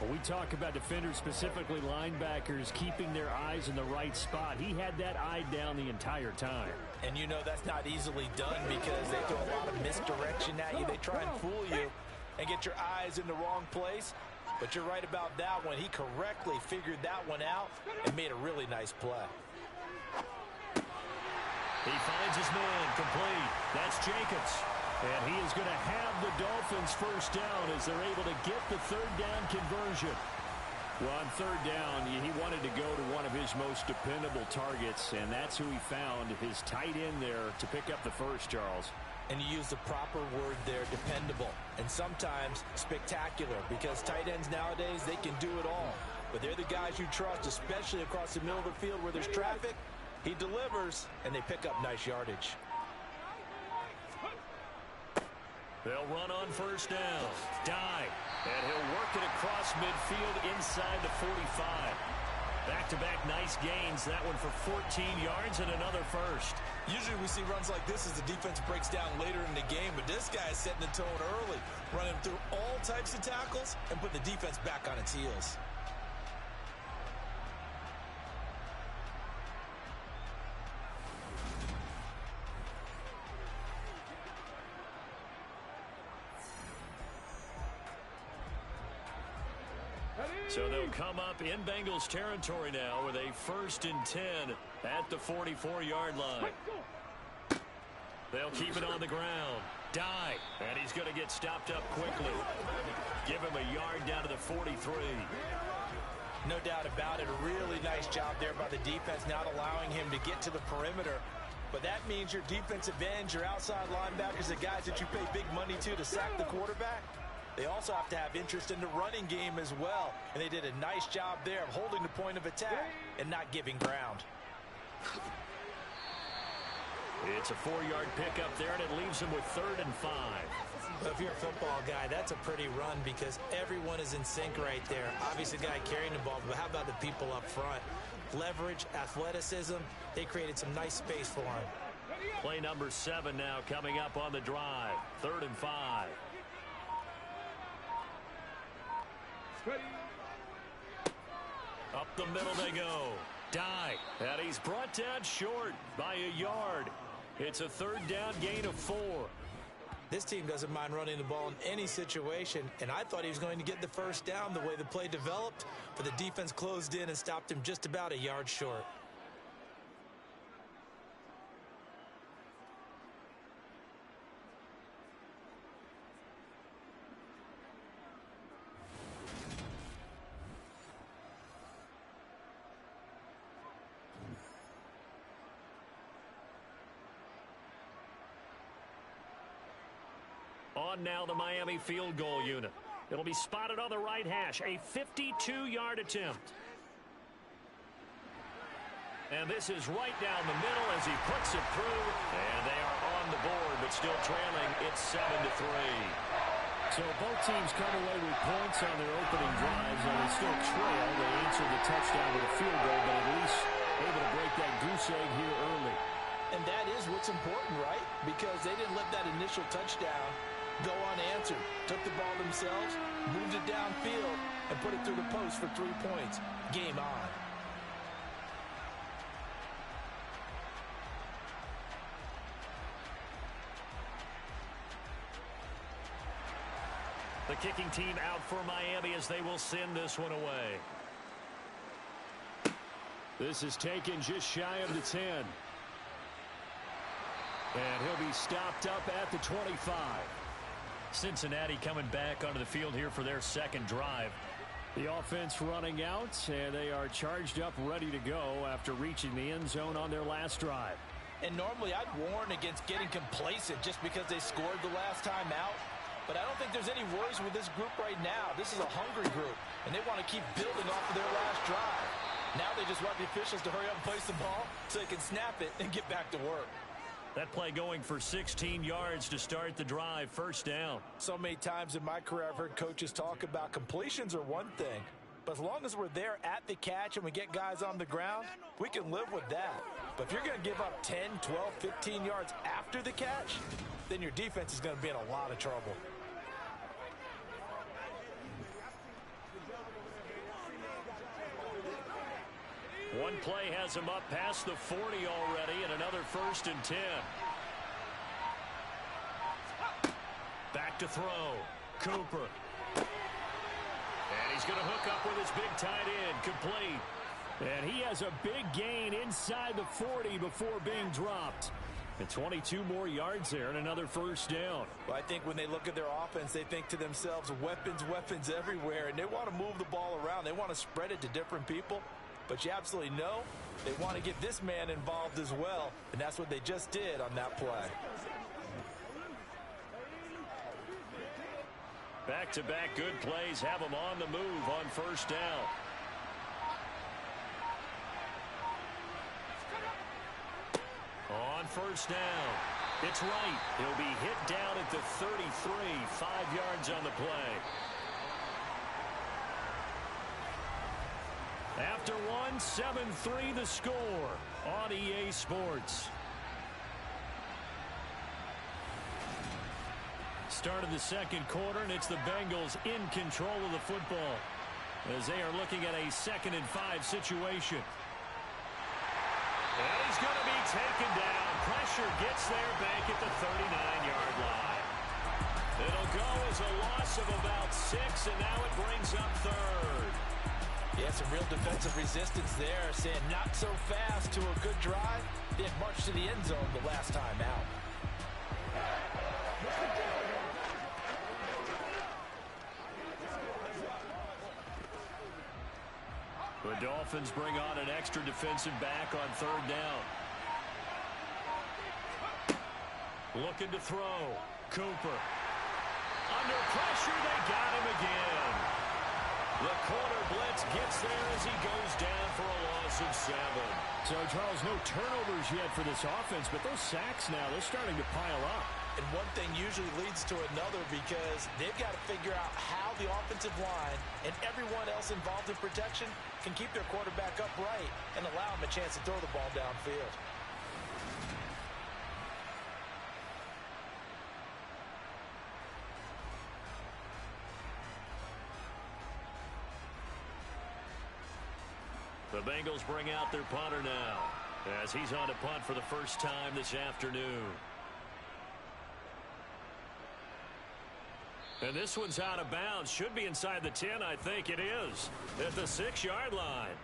When we talk about defenders, specifically linebackers, keeping their eyes in the right spot, he had that eye down the entire time. And you know that's not easily done because they throw a lot of misdirection at you. They try and fool you and get your eyes in the wrong place. But you're right about that one. He correctly figured that one out and made a really nice play. He finds his man complete. That's Jacobs. And he is going to have the Dolphins first down as they're able to get the 3rd down conversion. Well, on 3rd down, he wanted to go to one of his most dependable targets, and that's who he found, his tight end there, to pick up the first, Charles. And you use the proper word there, dependable, and sometimes spectacular, because tight ends nowadays, they can do it all. But they're the guys you trust, especially across the middle of the field where there's traffic. He delivers, and they pick up nice yardage. They'll run on 1st down. Dive. And he'll work it across midfield inside the 45. Back-to-back nice gains. That one for 14 yards and another first. Usually we see runs like this as the defense breaks down later in the game, but this guy is setting the tone early, running through all types of tackles and putting the defense back on its heels. So they'll come up in Bengals territory now with a 1st and 10 at the 44-yard line. They'll keep it on the ground. Dive, and he's going to get stopped up quickly. Give him a yard down to the 43. No doubt about it. A really nice job there by the defense, not allowing him to get to the perimeter. But that means your defensive ends, your outside linebackers, the guys that you pay big money to sack the quarterback, they also have to have interest in the running game as well. And they did a nice job there of holding the point of attack and not giving ground. It's a 4-yard pickup there, and it leaves him with 3rd and 5. Well, if you're a football guy, that's a pretty run because everyone is in sync right there. Obviously, the guy carrying the ball, but how about the people up front? Leverage, athleticism, they created some nice space for him. Play number 7 now coming up on the drive. 3rd and 5. Up the middle they go. Dive, and he's brought down short by a yard. It's a 3rd down gain of 4. This team doesn't mind running the ball in any situation, and I thought he was going to get the 1st down the way the play developed, but the defense closed in and stopped him just about a yard short. On now the Miami field goal unit. It'll be spotted on the right hash. A 52-yard attempt. And this is right down the middle as he puts it through. And they are on the board, but still trailing. It's 7-3. So both teams come away with points on their opening drives, and they still trail. They answered the touchdown with a field goal, but at least able to break that goose egg here early. And that is what's important, right? Because they didn't let that initial touchdown go unanswered. Took the ball themselves, moved it downfield, and put it through the post for 3 points. Game on. The kicking team out for Miami as they will send this one away. This is taken just shy of the 10. And he'll be stopped up at the 25. Cincinnati coming back onto the field here for their 2nd drive. The offense running out, and they are charged up, ready to go after reaching the end zone on their last drive. And normally I'd warn against getting complacent just because they scored the last time out. But I don't think there's any worries with this group right now. This is a hungry group, and they want to keep building off of their last drive. Now they just want the officials to hurry up and place the ball so they can snap it and get back to work. That play going for 16 yards to start the drive. 1st down. So many times in my career I've heard coaches talk about completions are one thing, but as long as we're there at the catch and we get guys on the ground, we can live with that. But if you're going to give up 10, 12, 15 yards after the catch, then your defense is going to be in a lot of trouble. One play has him up past the 40 already, and another 1st and 10. Back to throw. Cooper. And he's going to hook up with his big tight end. Complete. And he has a big gain inside the 40 before being dropped. And 22 more yards there and another 1st down. Well, I think when they look at their offense, they think to themselves, weapons, weapons everywhere. And they want to move the ball around. They want to spread it to different people. But you absolutely know they want to get this man involved as well. And that's what they just did on that play. Back-to-back good plays have them on the move on 1st down. On 1st down. It's right. He'll be hit down at the 33. 5 yards on the play. After one, 7-3 the score on EA Sports. start of the second quarter, and it's the Bengals in control of the football as they are looking at a 2nd and 5 situation. And he's going to be taken down. Pressure gets there back at the 39-yard line. It'll go as a loss of about 6, and now it brings up 3rd. Yeah, some real defensive resistance there, saying not so fast to a good drive. They had marched to the end zone the last time out. The Dolphins bring on an extra defensive back on 3rd down. Looking to throw. Cooper. Under pressure, they got him again. The corner blitz gets there as he goes down for a loss of 7. So, Charles, no turnovers yet for this offense, but those sacks now, they're starting to pile up. And one thing usually leads to another because they've got to figure out how the offensive line and everyone else involved in protection can keep their quarterback upright and allow him a chance to throw the ball downfield. The Bengals bring out their punter now as he's on to punt for the first time this afternoon. And this one's out of bounds. Should be inside the 10, I think it is. At the 6-yard line.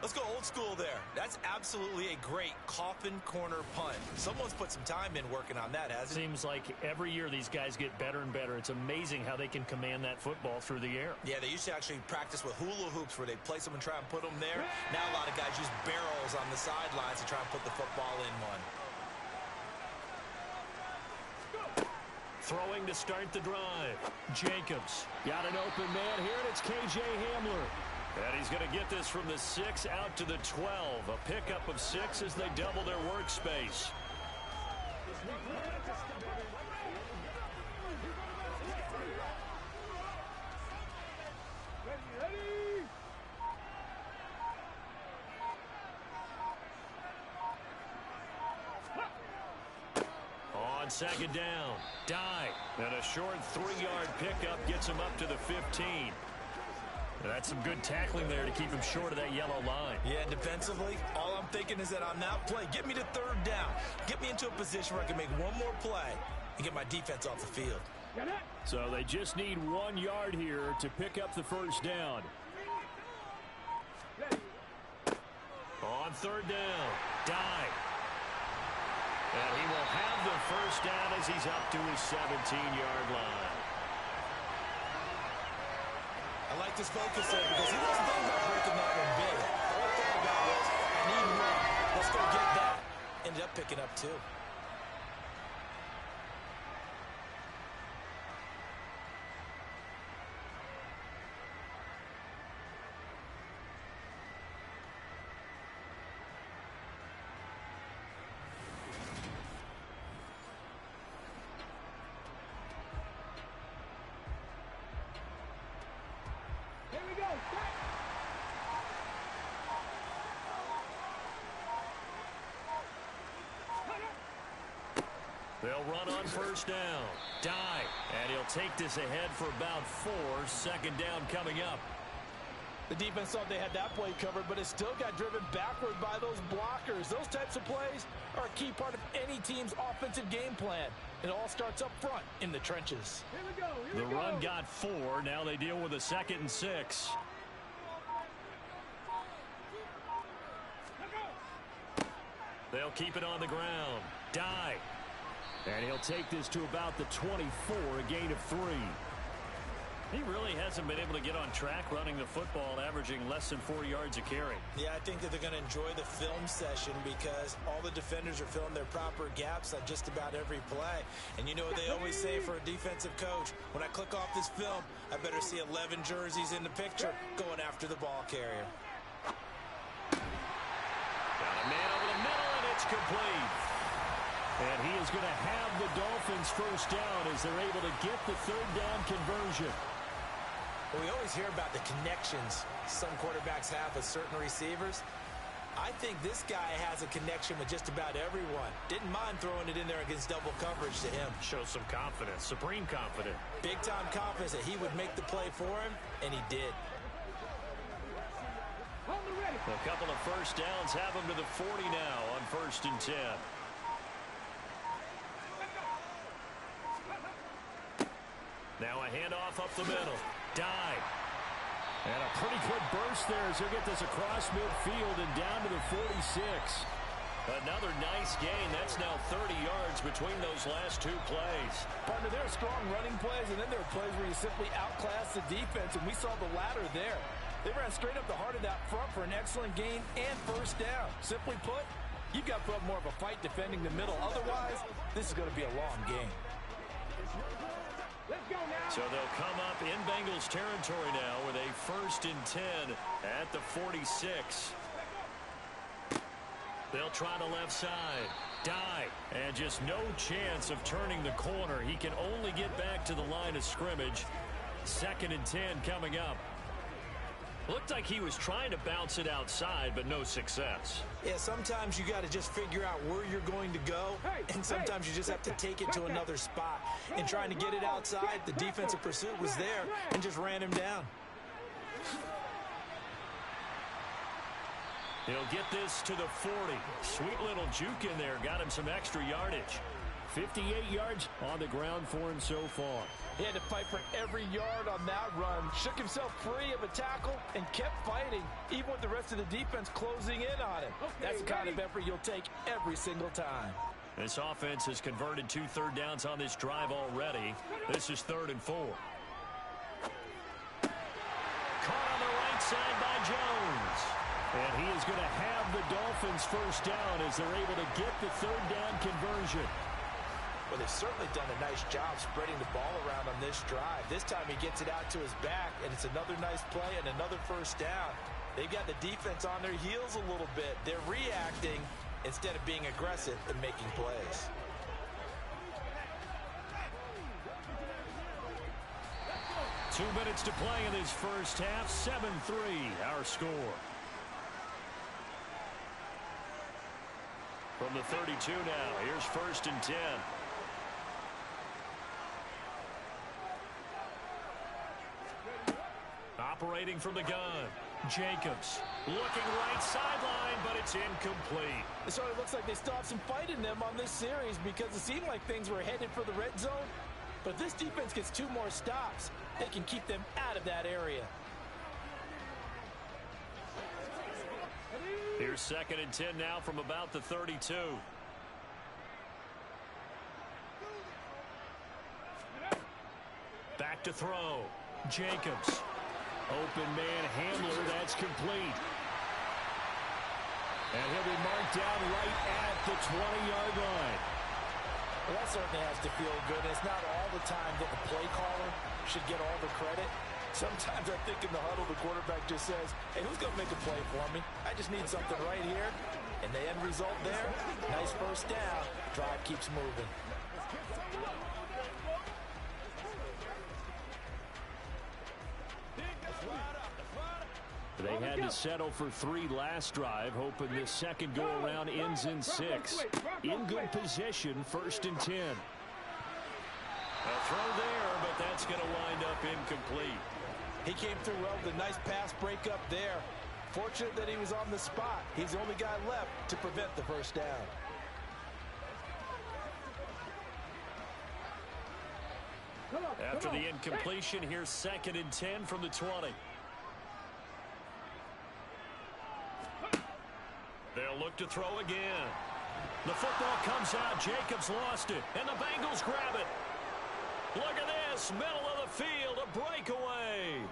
Let's go old school there. That's absolutely a great coffin corner punt. Someone's put some time in working on that, hasn't it? Seems like every year these guys get better and better. It's amazing how they can command that football through the air. Yeah, they used to actually practice with hula hoops where they place them and try and put them there. Now a lot of guys use barrels on the sidelines to try and put the football in one. Throwing to start the drive. Jacobs. Got an open man here, and it's K.J. Hamler. And he's going to get this from the 6 out to the 12. A pickup of 6 as they double their workspace. On 2nd down, Dye. And a short 3-yard pickup gets him up to the 15. That's some good tackling there to keep him short of that yellow line. Yeah, defensively, all I'm thinking is that on that play, get me to 3rd down. Get me into a position where I can make one more play and get my defense off the field. So they just need 1 yard here to pick up the first down. On 3rd down, Dye. And he will have the first down as he's up to his 17-yard line. I like this focus there because he wasn't thinking about breaking that one big. All I thought about was, I need 1. Let's go get that. Ended up picking up 2. They'll run on 1st down. Dye. And he'll take this ahead for about 4. 2nd down coming up. The defense thought they had that play covered, but it still got driven backward by those blockers. Those types of plays are a key part of any team's offensive game plan. It all starts up front in the trenches. The run got 4. Now they deal with a 2nd and 6. They'll keep it on the ground. Dye. And he'll take this to about the 24, a gain of 3. He really hasn't been able to get on track running the football, averaging less than 4 yards a carry. Yeah, I think that they're going to enjoy the film session because all the defenders are filling their proper gaps on just about every play. And you know what they always say for a defensive coach, when I click off this film, I better see 11 jerseys in the picture going after the ball carrier. Got a man over the middle, and it's complete. And he is going to have the Dolphins first down as they're able to get the 3rd down conversion. Well, we always hear about the connections some quarterbacks have with certain receivers. I think this guy has a connection with just about everyone. Didn't mind throwing it in there against double coverage to him. Shows some confidence, supreme confidence. Big-time confidence that he would make the play for him, and he did. A couple of first downs have him to the 40 now on 1st and 10. Now a handoff up the middle. Dive. And a pretty good burst there as he'll get this across midfield and down to the 46. Another nice gain. That's now 30 yards between those last two plays. Partner, there are strong running plays, and then there are plays where you simply outclass the defense, and we saw the latter there. They ran straight up the heart of that front for an excellent gain and first down. Simply put, you've got to put up more of a fight defending the middle. Otherwise, this is going to be a long game. So they'll come up in Bengals territory now with a 1st and 10 at the 46. They'll try the left side. Dive. And just no chance of turning the corner. He can only get back to the line of scrimmage. 2nd and 10 coming up. Looked like he was trying to bounce it outside, but no success. Yeah, sometimes you got to just figure out where you're going to go, and sometimes you just have to take it to another spot. And trying to get it outside, the defensive pursuit was there and just ran him down. He'll get this to the 40. Sweet little juke in there. Got him some extra yardage. 58 yards on the ground for him so far. He had to fight for every yard on that run. Shook himself free of a tackle and kept fighting, even with the rest of the defense closing in on him. That's the kind of effort you'll take every single time. This offense has converted 2 third downs on this drive already. This is 3rd and 4. Caught on the right side by Jones. And he is going to have the Dolphins first down as they're able to get the 3rd down conversion. Well, they've certainly done a nice job spreading the ball around on this drive. This time he gets it out to his back, and it's another nice play and another first down. They've got the defense on their heels a little bit. They're reacting instead of being aggressive and making plays. Two minutes to play in this first half. 7-3 our score. From the 32 now, here's 1st and 10. Operating from the gun. Jacobs looking right sideline, but it's incomplete. It sort of looks like they still have some fight in them on this series because it seemed like things were headed for the red zone. But if this defense gets 2 more stops, they can keep them out of that area. Here's 2nd and 10 now from about the 32. Back to throw. Jacobs. Open man handler. That's complete. And he'll be marked down right at the 20-yard line. Well, that certainly has to feel good. And it's not all the time that the play caller should get all the credit. Sometimes I think in the huddle, the quarterback just says, hey, who's going to make a play for me? I just need something right here. And the end result there, nice first down. Drive keeps moving. They had to settle for 3 last drive, hoping this second go-around ends in 6. In good position, 1st and 10. A throw there, but that's going to wind up incomplete. He came through well with a nice pass breakup there. Fortunate that he was on the spot. He's the only guy left to prevent the first down. After the incompletion, here's 2nd and 10 from the 20. They'll look to throw again. The football comes out. Jacobs lost it, and the Bengals grab it. Look at this, middle of the field, a breakaway.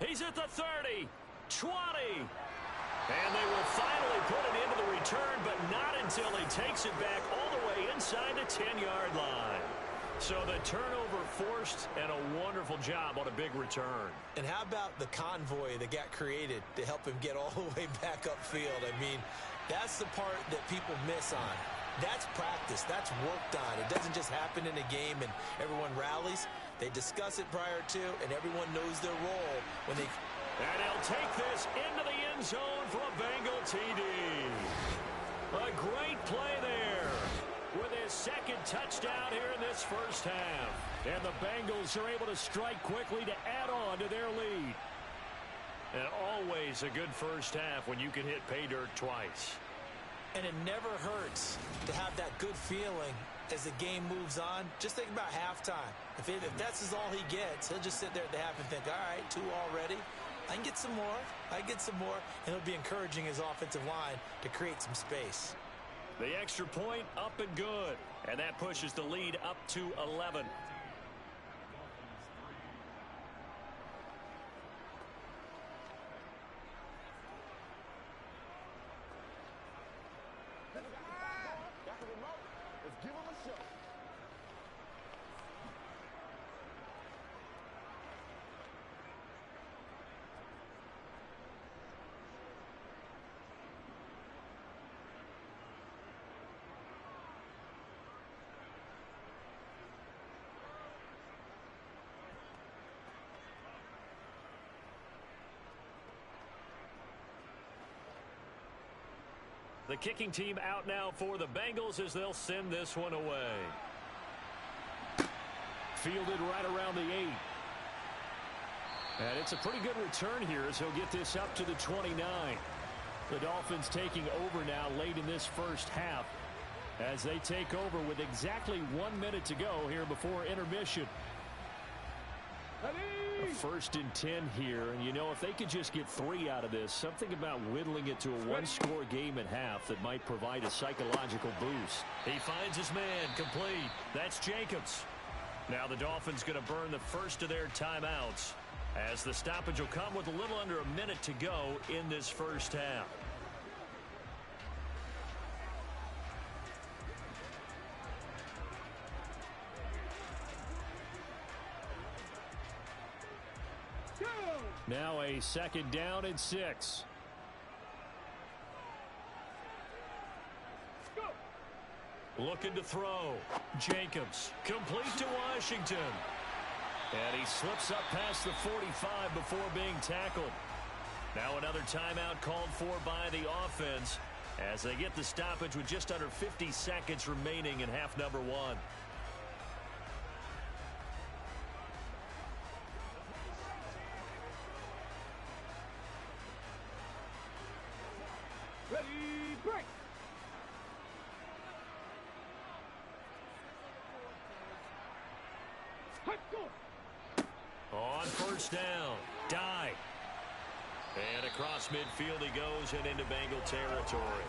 He's at the 30, 20. And they will finally put it into the return, but not until he takes it back all the way inside the 10-yard line. So the turnover forced, and a wonderful job on a big return. And how about the convoy that got created to help him get all the way back upfield? I mean, that's the part that people miss on. That's practice. That's worked on. It doesn't just happen in a game and everyone rallies. They discuss it prior to, and everyone knows their role when they And he'll take this into the end zone for a Bengal TD. A great play there with his second touchdown here in this first half. And the Bengals are able to strike quickly to add on to their lead. And always a good first half when you can hit pay dirt twice. And it never hurts to have that good feeling as the game moves on. Just think about halftime. If that's all he gets, he'll just sit there at the half and think, all right, 2 already. I can get some more. I get some more. And it'll be encouraging his offensive line to create some space. The extra point up and good. And that pushes the lead up to 11. Let's give him a show. The kicking team out now for the Bengals as they'll send this one away. Fielded right around the 8. And it's a pretty good return here as he'll get this up to the 29. The Dolphins taking over now late in this first half as they take over with exactly 1 minute to go here before intermission. A 1st and 10 here, and you know, if they could just get 3 out of this, something about whittling it to a one-score game at half that might provide a psychological boost. He finds his man complete. That's Jacobs. Now the Dolphins going to burn the first of their timeouts as the stoppage will come with a little under a minute to go in this first half. Now a 2nd down and 6. Looking to throw. Jacobs. Complete to Washington. And he slips up past the 45 before being tackled. Now another timeout called for by the offense as they get the stoppage with just under 50 seconds remaining in half number 1. On first down, Dye. And across midfield he goes and into Bengal territory.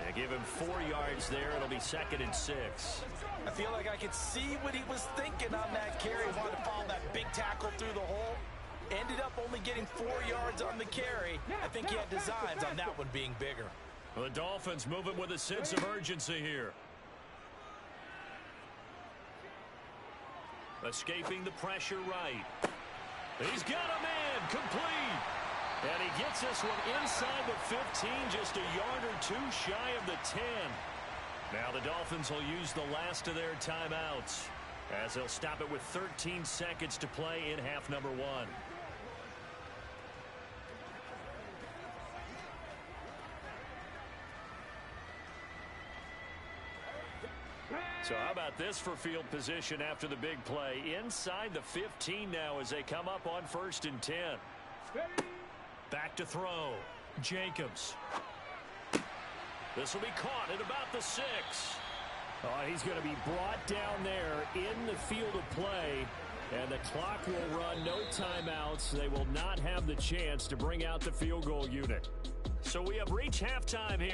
And give him 4 yards there. It'll be 2nd and 6. I feel like I could see what he was thinking on that carry. Wanted to follow that big tackle through the hole. Ended up only getting 4 yards on the carry. I think he had designs on that one being bigger. The Dolphins moving with a sense of urgency here. Escaping the pressure right. He's got a man complete. And he gets this one inside the 15, just a yard or 2 shy of the 10. Now the Dolphins will use the last of their timeouts as they'll stop it with 13 seconds to play in half number 1. So how about this for field position after the big play? Inside the 15 now as they come up on 1st and 10. Back to throw. Jacobs. This will be caught at about the 6. He's going to be brought down there in the field of play. And the clock will run. No timeouts. They will not have the chance to bring out the field goal unit. So we have reached halftime here.